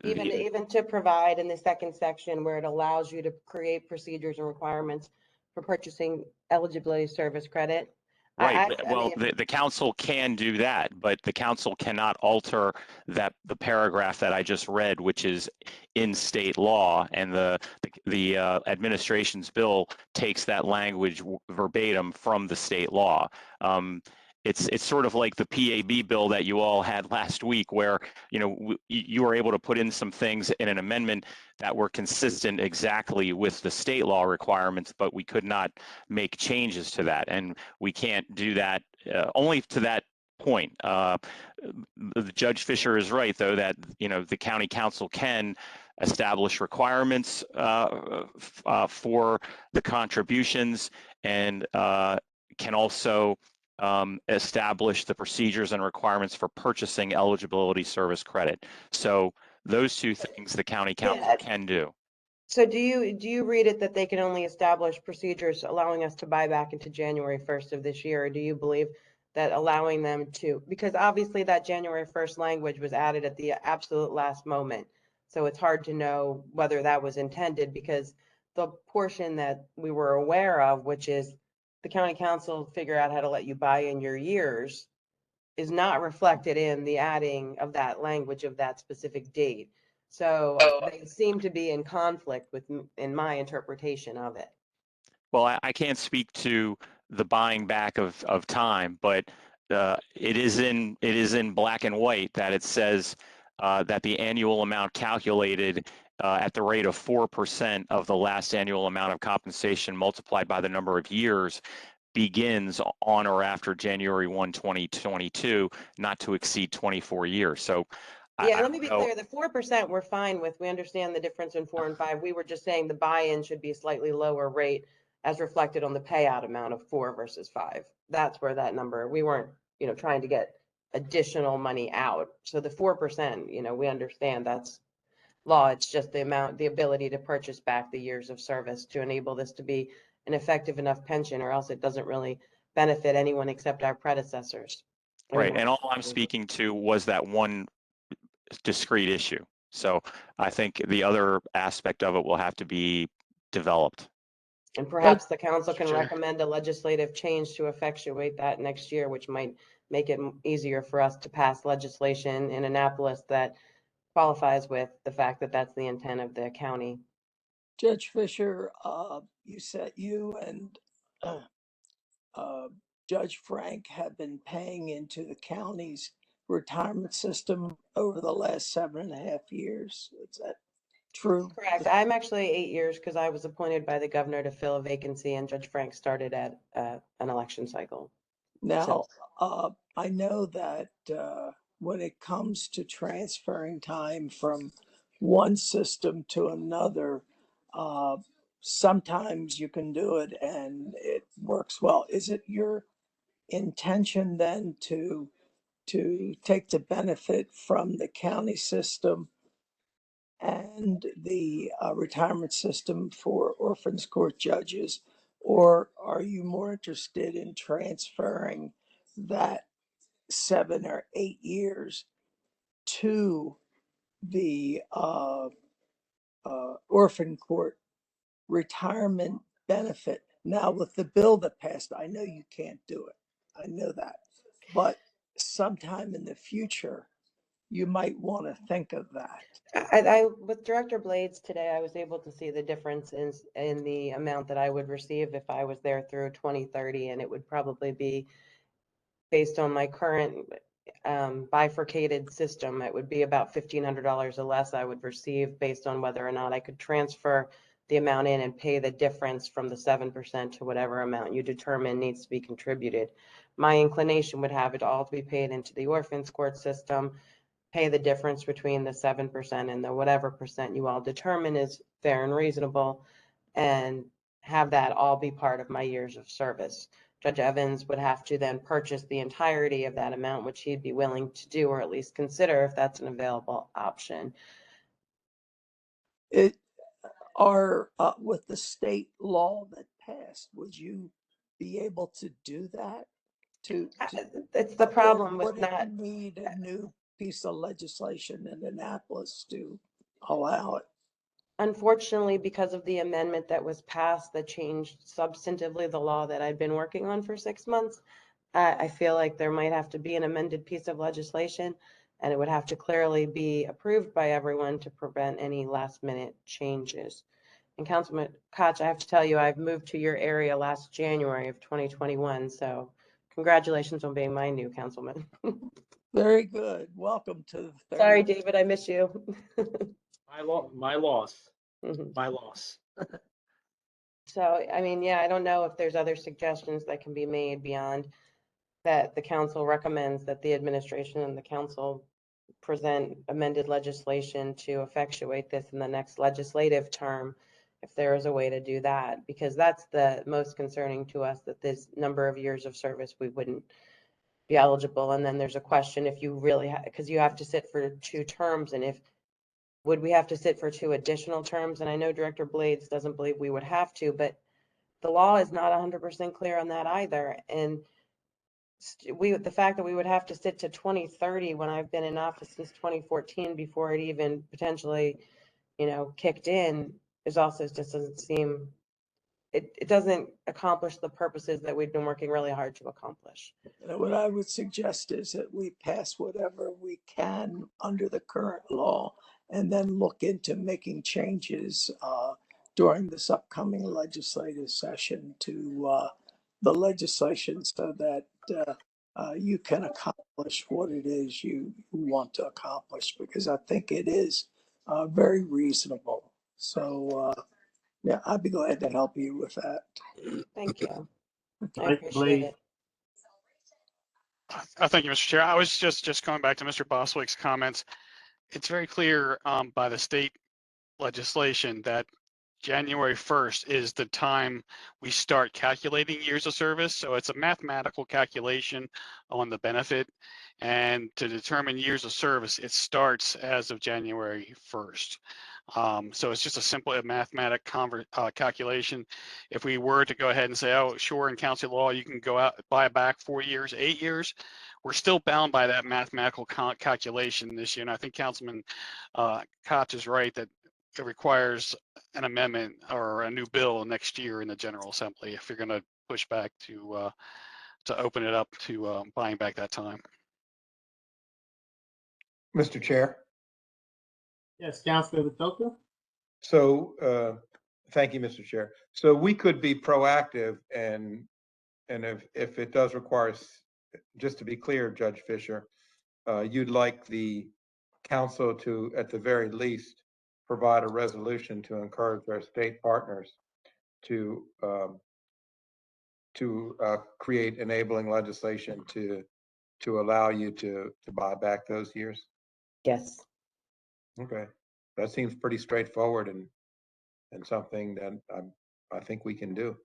Speaker 2: Even to provide in the second section where it allows you to create procedures and requirements for purchasing eligibility service credit.
Speaker 19: Right. Well, the council can do that, but the council cannot alter the paragraph that I just read, which is in state law, and the administration's bill takes that language verbatim from the state law. It's sort of like the PAB bill that you all had last week, where you were able to put in some things in an amendment that were consistent exactly with the state law requirements, but we could not make changes to that, and we can't do that only to that point. Judge Fisher is right, though, that the county council can establish requirements for the contributions and can also establish the procedures and requirements for purchasing eligibility service credit. So those two things the county council can do.
Speaker 2: So do you read it that they can only establish procedures allowing us to buy back into January 1st of this year? Or do you believe that allowing them to, because obviously that January 1st language was added at the absolute last moment. So it's hard to know whether that was intended, because the portion that we were aware of, which is the county council figure out how to let you buy in your years, is not reflected in the adding of that language of that specific date. So they seem to be in conflict with, in my interpretation of it.
Speaker 19: Well, I can't speak to the buying back of time, but it is in black and white that it says that the annual amount calculated at the rate of 4% of the last annual amount of compensation multiplied by the number of years begins on or after January 1, 2022, not to exceed 24 years. So
Speaker 2: Yeah,
Speaker 19: I
Speaker 2: let me
Speaker 19: don't
Speaker 2: be
Speaker 19: know.
Speaker 2: clear, the 4% we're fine with. We understand the difference in 4 and 5. We were just saying the buy-in should be a slightly lower rate as reflected on the payout amount of 4 versus 5. That's where that number, we weren't, trying to get additional money out. So the 4%, we understand that's law. It's just the amount, the ability to purchase back the years of service to enable this to be an effective enough pension, or else it doesn't really benefit anyone except our predecessors.
Speaker 19: Right, and all I'm speaking to was that one discrete issue. So I think the other aspect of it will have to be developed.
Speaker 2: And perhaps the council
Speaker 19: Mr.
Speaker 2: can
Speaker 19: Chair.
Speaker 2: recommend a legislative change to effectuate that next year, which might make it easier for us to pass legislation in Annapolis that qualifies with the fact that that's the intent of the county.
Speaker 3: Judge Fisher, you said you and Judge Frank have been paying into the county's retirement system over the last 7.5 years. Is that true?
Speaker 2: Correct. I'm actually 8 years because I was appointed by the governor to fill a vacancy, and Judge Frank started at an election cycle.
Speaker 3: Now, I know that when it comes to transferring time from one system to another, sometimes you can do it and it works well. Is it your intention then to take the benefit from the county system and the retirement system for orphans court judges? Or are you more interested in transferring that 7 or 8 years to the orphan court retirement benefit? Now, with the bill that passed, I know you can't do it. I know that. But sometime in the future, you might want to think of that.
Speaker 2: With Director Blades today, I was able to see the difference in the amount that I would receive if I was there through 2030, and it would probably be based on my current bifurcated system. It would be about $1,500 or less I would receive based on whether or not I could transfer the amount in and pay the difference from the 7% to whatever amount you determine needs to be contributed. My inclination would have it all to be paid into the orphans court system, pay the difference between the 7% and the whatever percent you all determine is fair and reasonable, and have that all be part of my years of service. Judge Evans would have to then purchase the entirety of that amount, which he'd be willing to do, or at least consider if that's an available option.
Speaker 3: With the state law that passed, would you be able to do that?
Speaker 2: It's the problem with
Speaker 3: would
Speaker 2: not.
Speaker 3: it need a new piece of legislation in Annapolis to allow it?
Speaker 2: Unfortunately, because of the amendment that was passed that changed substantively the law that I'd been working on for 6 months, I feel like there might have to be an amended piece of legislation, and it would have to clearly be approved by everyone to prevent any last minute changes. And Councilman Koch, I have to tell you, I've moved to your area last January of 2021, so congratulations on being my new councilman.
Speaker 3: Very good. Welcome to the
Speaker 2: Sorry, David, I miss you.
Speaker 4: My loss.
Speaker 2: Mhm.
Speaker 4: My loss.
Speaker 2: So, I mean, yeah, I don't know if there's other suggestions that can be made beyond that the council recommends that the administration and the council present amended legislation to effectuate this in the next legislative term, if there is a way to do that, because that's the most concerning to us, that this number of years of service, we wouldn't be eligible. And then there's a question if you really, because you have to sit for 2 terms, and if would we have to sit for 2 additional terms? And I know Director Blades doesn't believe we would have to, but the law is not 100% clear on that either. And the fact that we would have to sit to 2030 when I've been in office since 2014 before it even potentially, kicked in is also just doesn't seem, it doesn't accomplish the purposes that we've been working really hard to accomplish.
Speaker 3: What I would suggest is that we pass whatever we can under the current law and then look into making changes during this upcoming legislative session to the legislation so that you can accomplish what it is you want to accomplish, because I think it is very reasonable. So, yeah, I'd be glad to help you with that.
Speaker 2: Thank you. I
Speaker 1: Right,
Speaker 2: appreciate
Speaker 1: Blade.
Speaker 2: it.
Speaker 14: Thank you, Mr. Chair. I was just going back to Mr. Boswick's comments. It's very clear by the state legislation that January 1st is the time we start calculating years of service. So it's a mathematical calculation on the benefit. And to determine years of service, it starts as of January 1st. So it's just a simple mathematical calculation. If we were to go ahead and say, oh, sure, in county law, you can go out, buy back 4 years, 8 years, we're still bound by that mathematical calculation this year. And I think Councilman Koch is right that it requires an amendment or a new bill next year in the General Assembly if you're going to push back to open it up to buying back that time.
Speaker 15: Mr. Chair.
Speaker 1: Yes, Councilor Vitoka.
Speaker 15: So, thank you, Mr. Chair. So we could be proactive and if it does require, just to be clear, Judge Fisher, you'd like the council to, at the very least, provide a resolution to encourage our state partners to create enabling legislation to allow you to buy back those years?
Speaker 2: Yes.
Speaker 15: Okay, that seems pretty straightforward and something that I think we can do.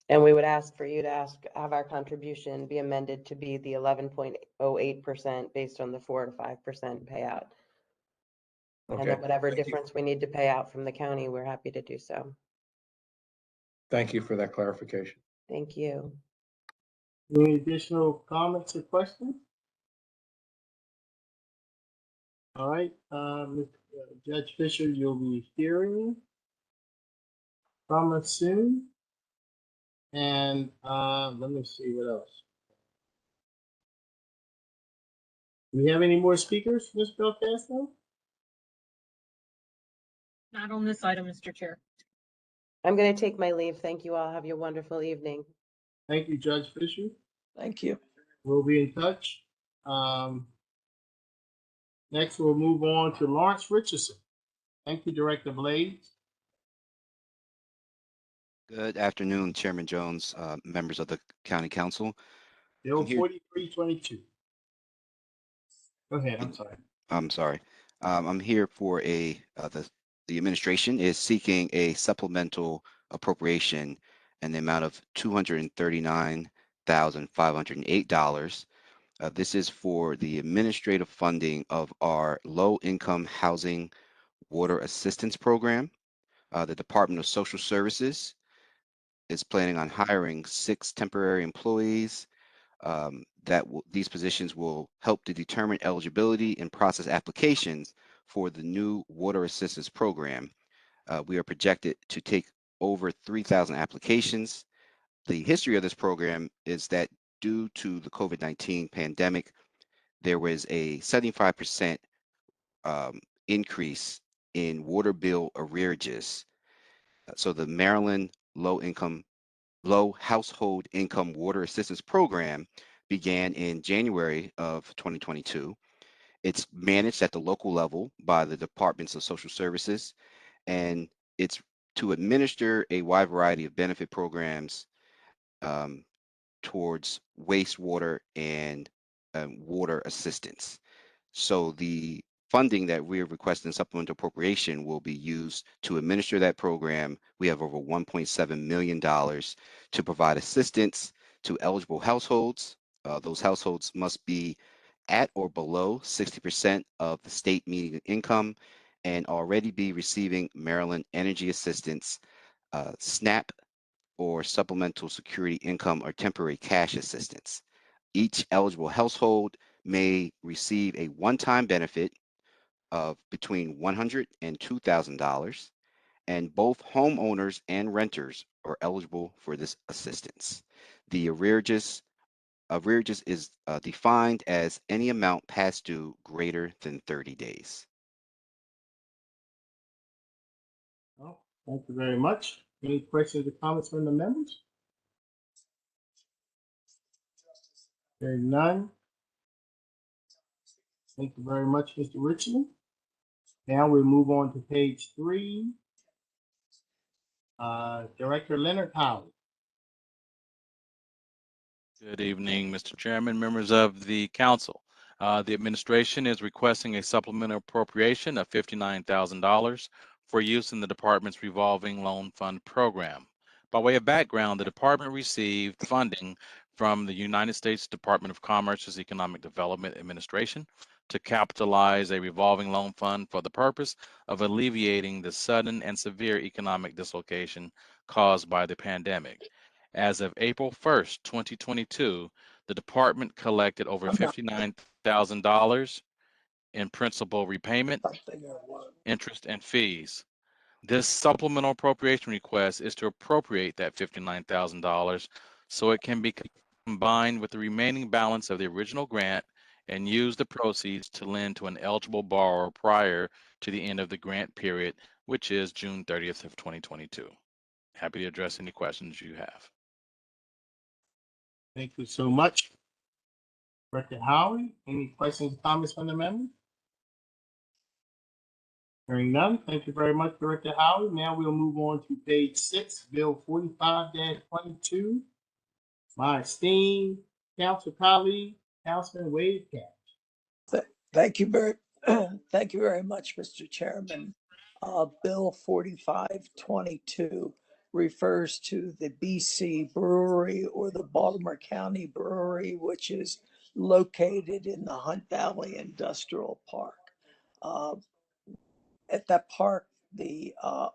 Speaker 2: And we would ask for you to have our contribution be amended to be the 11.08% based on the 4 to 5% payout. And
Speaker 15: Okay,
Speaker 2: then whatever
Speaker 15: thank you.
Speaker 2: difference we need to pay out from the county, we're happy to do so.
Speaker 15: Thank you for that clarification.
Speaker 2: Thank you.
Speaker 1: Any additional comments or questions? All right, Judge Fisher, you'll be hearing from us soon. And let me see what else. Do we have any more speakers, Ms. Belcastro?
Speaker 6: Not on this item, Mr. Chair.
Speaker 2: I'm going to take my leave. Thank you all. Have a wonderful evening.
Speaker 1: Thank you, Judge Fisher.
Speaker 3: Thank you.
Speaker 1: We'll be in touch. Next, we'll move on to Lawrence Richardson. Thank you, Director Blades.
Speaker 8: Good afternoon, Chairman Jones, members of the County Council.
Speaker 1: Bill 4322. Go ahead, I'm sorry.
Speaker 8: I'm sorry. I'm here for the administration is seeking a supplemental appropriation in the amount of $239,508. This is for the administrative funding of our low-income housing water assistance program. The Department of Social Services is planning on hiring 6 temporary employees. These positions will help to determine eligibility and process applications for the new water assistance program. We are projected to take over 3,000 applications. The history of this program is that due to the COVID-19 pandemic, there was a 75% increase in water bill arrearages. So the Maryland Low Household Income Water Assistance Program began in January of 2022. It's managed at the local level by the Departments of Social Services, and it's to administer a wide variety of benefit programs towards wastewater and water assistance. So the funding that we're requesting supplemental appropriation will be used to administer that program. We have over $1.7 million to provide assistance to eligible households. Those households must be at or below 60% of the state median income, and already be receiving Maryland Energy Assistance, SNAP, or Supplemental Security Income or Temporary Cash Assistance. Each eligible household may receive a one-time benefit of between $100 and $2,000, and both homeowners and renters are eligible for this assistance. The arrearages is defined as any amount past due greater than 30 days.
Speaker 1: Well, thank you very much. Any questions or comments from the members? Hearing none. Thank you very much, Mr. Richmond. Now we move on to page 3. Director Leonard Howard.
Speaker 9: Good evening, Mr. Chairman, members of the council. The administration is requesting a supplemental appropriation of $59,000 for use in the department's revolving loan fund program. By way of background, the department received funding from the United States Department of Commerce's Economic Development Administration to capitalize a revolving loan fund for the purpose of alleviating the sudden and severe economic dislocation caused by the pandemic. As of April 1st, 2022, the department collected over $59,000 in principal repayment, interest, and fees. This supplemental appropriation request is to appropriate that $59,000 so it can be combined with the remaining balance of the original grant and use the proceeds to lend to an eligible borrower prior to the end of the grant period, which is June 30th of 2022. Happy to address any questions you have.
Speaker 1: Thank you so much. Director Howard, any questions or comments from the members? Hearing none, thank you very much, Director Howard. Now we'll move on to page 6, Bill 45-22. My esteemed council colleague, Councilman Wade Cash.
Speaker 3: Thank you very, thank you very much, Mr. Chairman. Bill 4522 refers to the BC Brewery or the Baltimore County Brewery, which is located in the Hunt Valley Industrial Park. At that park,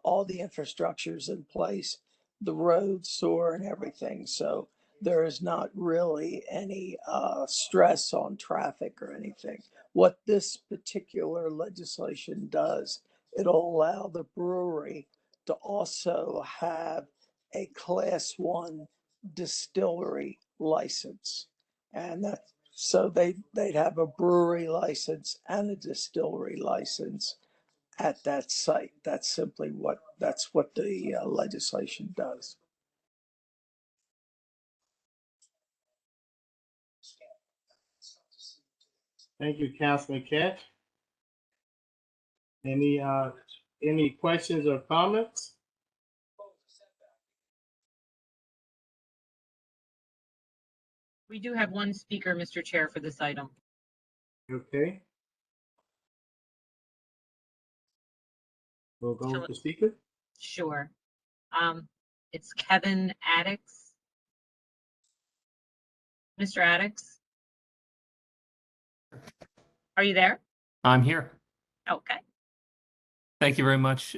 Speaker 3: all the infrastructure is in place, the road, sewer, and everything. So there is not really any stress on traffic or anything. What this particular legislation does, it'll allow the brewery to also have a Class 1 distillery license. And that, so they'd have a brewery license and a distillery license at that site. That's what the legislation does.
Speaker 1: Thank you, Councilman Cash. Any questions or comments?
Speaker 6: We do have one speaker, Mr. Chair, for this item.
Speaker 1: Okay. We'll go with the speaker.
Speaker 6: Sure. It's Kevin Addix. Mr. Addix? Are you there?
Speaker 22: I'm here.
Speaker 6: Okay.
Speaker 22: Thank you very much,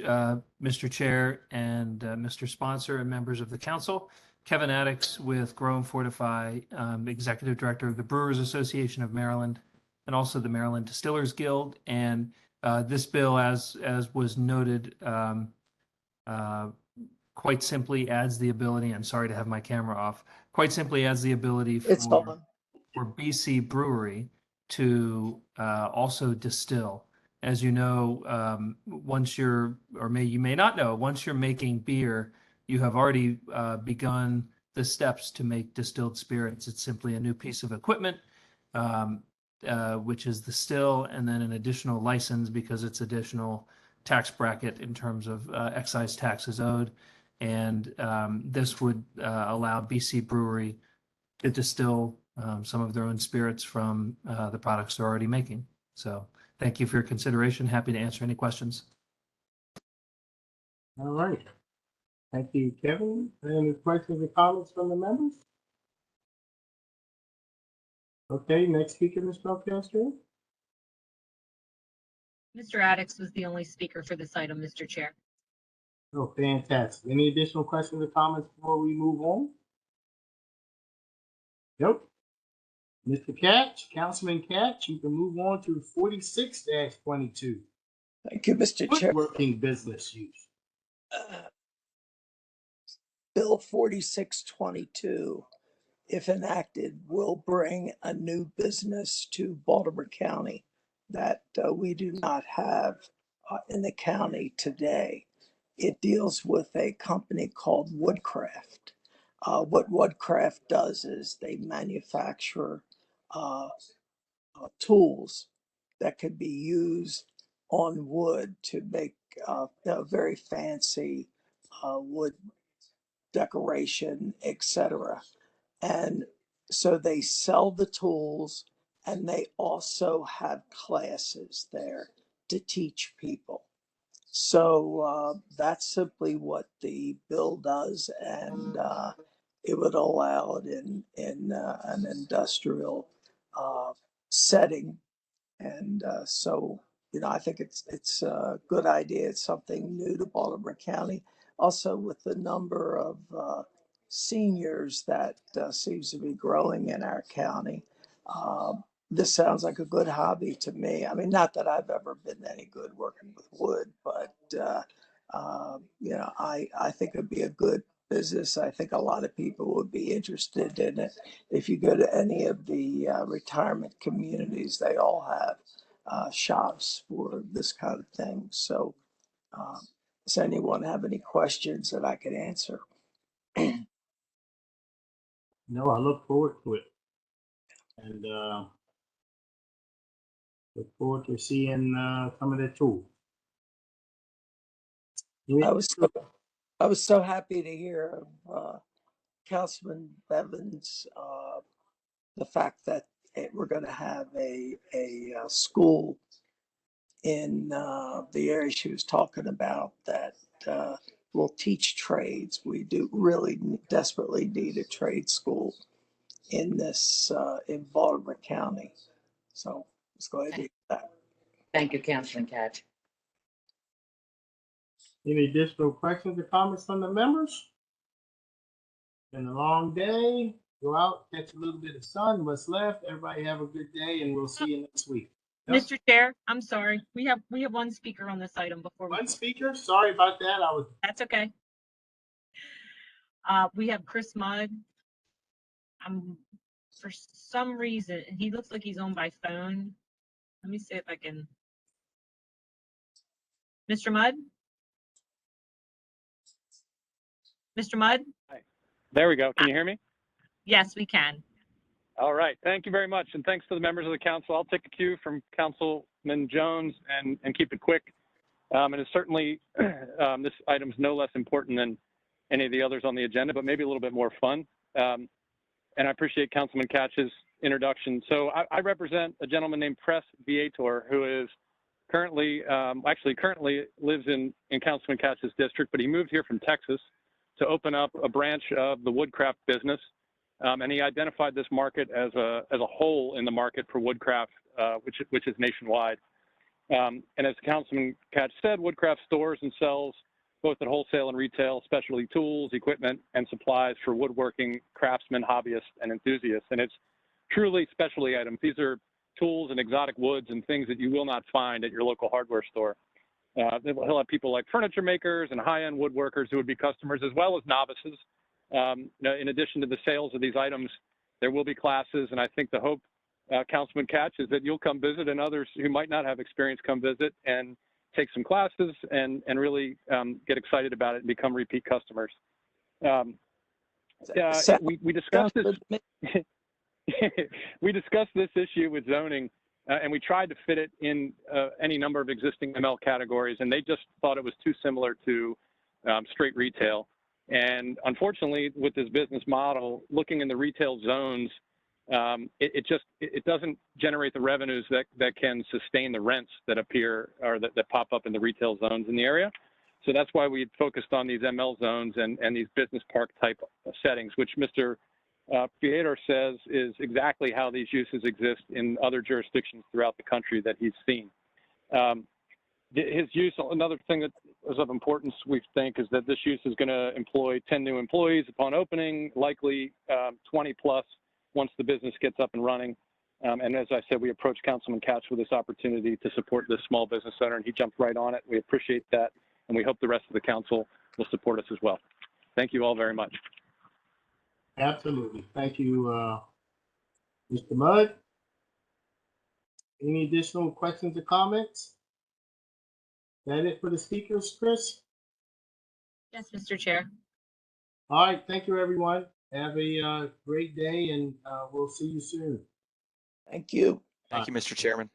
Speaker 22: Mr. Chair and Mr. Sponsor and members of the council. Kevin Addix with Grow and Fortify, Executive Director of the Brewers Association of Maryland and also the Maryland Distillers Guild. And this bill, as was noted, quite simply adds the ability, I'm sorry to have my camera off, quite simply adds the ability for BC Brewery to also distill. As you know, once you're, or you may not know, once you're making beer, you have already begun the steps to make distilled spirits. It's simply a new piece of equipment, which is the still, and then an additional license because it's additional tax bracket in terms of excise taxes owed. And this would allow BC Brewery to distill some of their own spirits from the products they're already making. So thank you for your consideration. Happy to answer any questions.
Speaker 1: All right. Thank you, Kevin. Any questions or comments from the members? Okay, next speaker, Ms. Belcastro.
Speaker 6: Mr. Addicks was the only speaker for this item, Mr. Chair.
Speaker 1: Oh, fantastic. Any additional questions or comments before we move on? Nope. Mr. Catch, Councilman Catch, you can move on to 46-22.
Speaker 3: Thank you, Mr. Chair.
Speaker 1: Woodworking business use.
Speaker 3: Bill 4622, if enacted, will bring a new business to Baltimore County that we do not have in the county today. It deals with a company called Woodcraft. What Woodcraft does is they manufacture tools that can be used on wood to make very fancy wood decoration, etc. And so they sell the tools and they also have classes there to teach people. So that's simply what the bill does, and it would allow it in an industrial setting. And so, I think it's a good idea. It's something new to Baltimore County. Also, with the number of seniors that seems to be growing in our county, this sounds like a good hobby to me. I mean, not that I've ever been any good working with wood, but I think it'd be a good business. I think a lot of people would be interested in it. If you go to any of the retirement communities, they all have shops for this kind of thing. So, does anyone have any questions that I could answer?
Speaker 1: No, I look forward to it. And look forward to seeing some of the tools.
Speaker 3: I was so happy to hear of Councilman Bevins, the fact that we're going to have a school in the area she was talking about that will teach trades. We do really desperately need a trade school in in Baltimore County. So let's go ahead and do that.
Speaker 5: Thank you, Councilman Catch.
Speaker 1: Any additional questions or comments from the members? Been a long day. Go out, catch a little bit of sun. What's left? Everybody have a good day, and we'll see you next week. Yep.
Speaker 6: Mr. Chair, I'm sorry. We have one speaker on this item before we.
Speaker 1: One speaker? Sorry about that.
Speaker 6: That's okay. We have Chris Mudd. For some reason, he looks like he's on by phone. Let me see if I can. Mr. Mudd? Mr. Mudd?
Speaker 12: Hi. There we go. Can you hear me?
Speaker 6: Yes, we can.
Speaker 12: All right. Thank you very much. And thanks to the members of the council. I'll take a cue from Councilman Jones and keep it quick. And it's certainly, this item is no less important than any of the others on the agenda, but maybe a little bit more fun. And I appreciate Councilman Catch's introduction. So I represent a gentleman named Press Viator, who is currently lives in Councilman Catch's district, but he moved here from Texas to open up a branch of the Woodcraft business. And he identified this market as a hole in the market for Woodcraft, which is nationwide. And as Councilman Catch said, Woodcraft stores and sells both at wholesale and retail specialty tools, equipment, and supplies for woodworking craftsmen, hobbyists, and enthusiasts. And it's truly specialty items. These are tools and exotic woods and things that you will not find at your local hardware store. He'll have people like furniture makers and high-end woodworkers who would be customers, as well as novices. In addition to the sales of these items, there will be classes, and I think the hope, Councilman Catch, is that you'll come visit and others who might not have experience come visit and take some classes and really get excited about it and become repeat customers. We discussed this. We discussed this issue with zoning, and we tried to fit it in any number of existing ML categories, and they just thought it was too similar to straight retail. And unfortunately, with this business model, looking in the retail zones, it doesn't generate the revenues that can sustain the rents that appear or that pop up in the retail zones in the area. So that's why we focused on these ML zones and these business park type settings, which Mr. Creator says is exactly how these uses exist in other jurisdictions throughout the country that he's seen. his use, another thing that is of importance, we think, is that this use is going to employ 10 new employees upon opening, likely 20 plus once the business gets up and running. And as I said, we approached Councilman Couch with this opportunity to support this small business owner, and he jumped right on it. We appreciate that, and we hope the rest of the council will support us as well. Thank you all very much.
Speaker 1: Absolutely. Thank you, Mr. Mudd. Any additional questions or comments? Is that it for the speakers, Chris?
Speaker 6: Yes, Mr. Chair.
Speaker 1: All right. Thank you, everyone. Have a great day, and we'll see you soon.
Speaker 3: Thank you.
Speaker 19: Thank you, Mr. Chairman.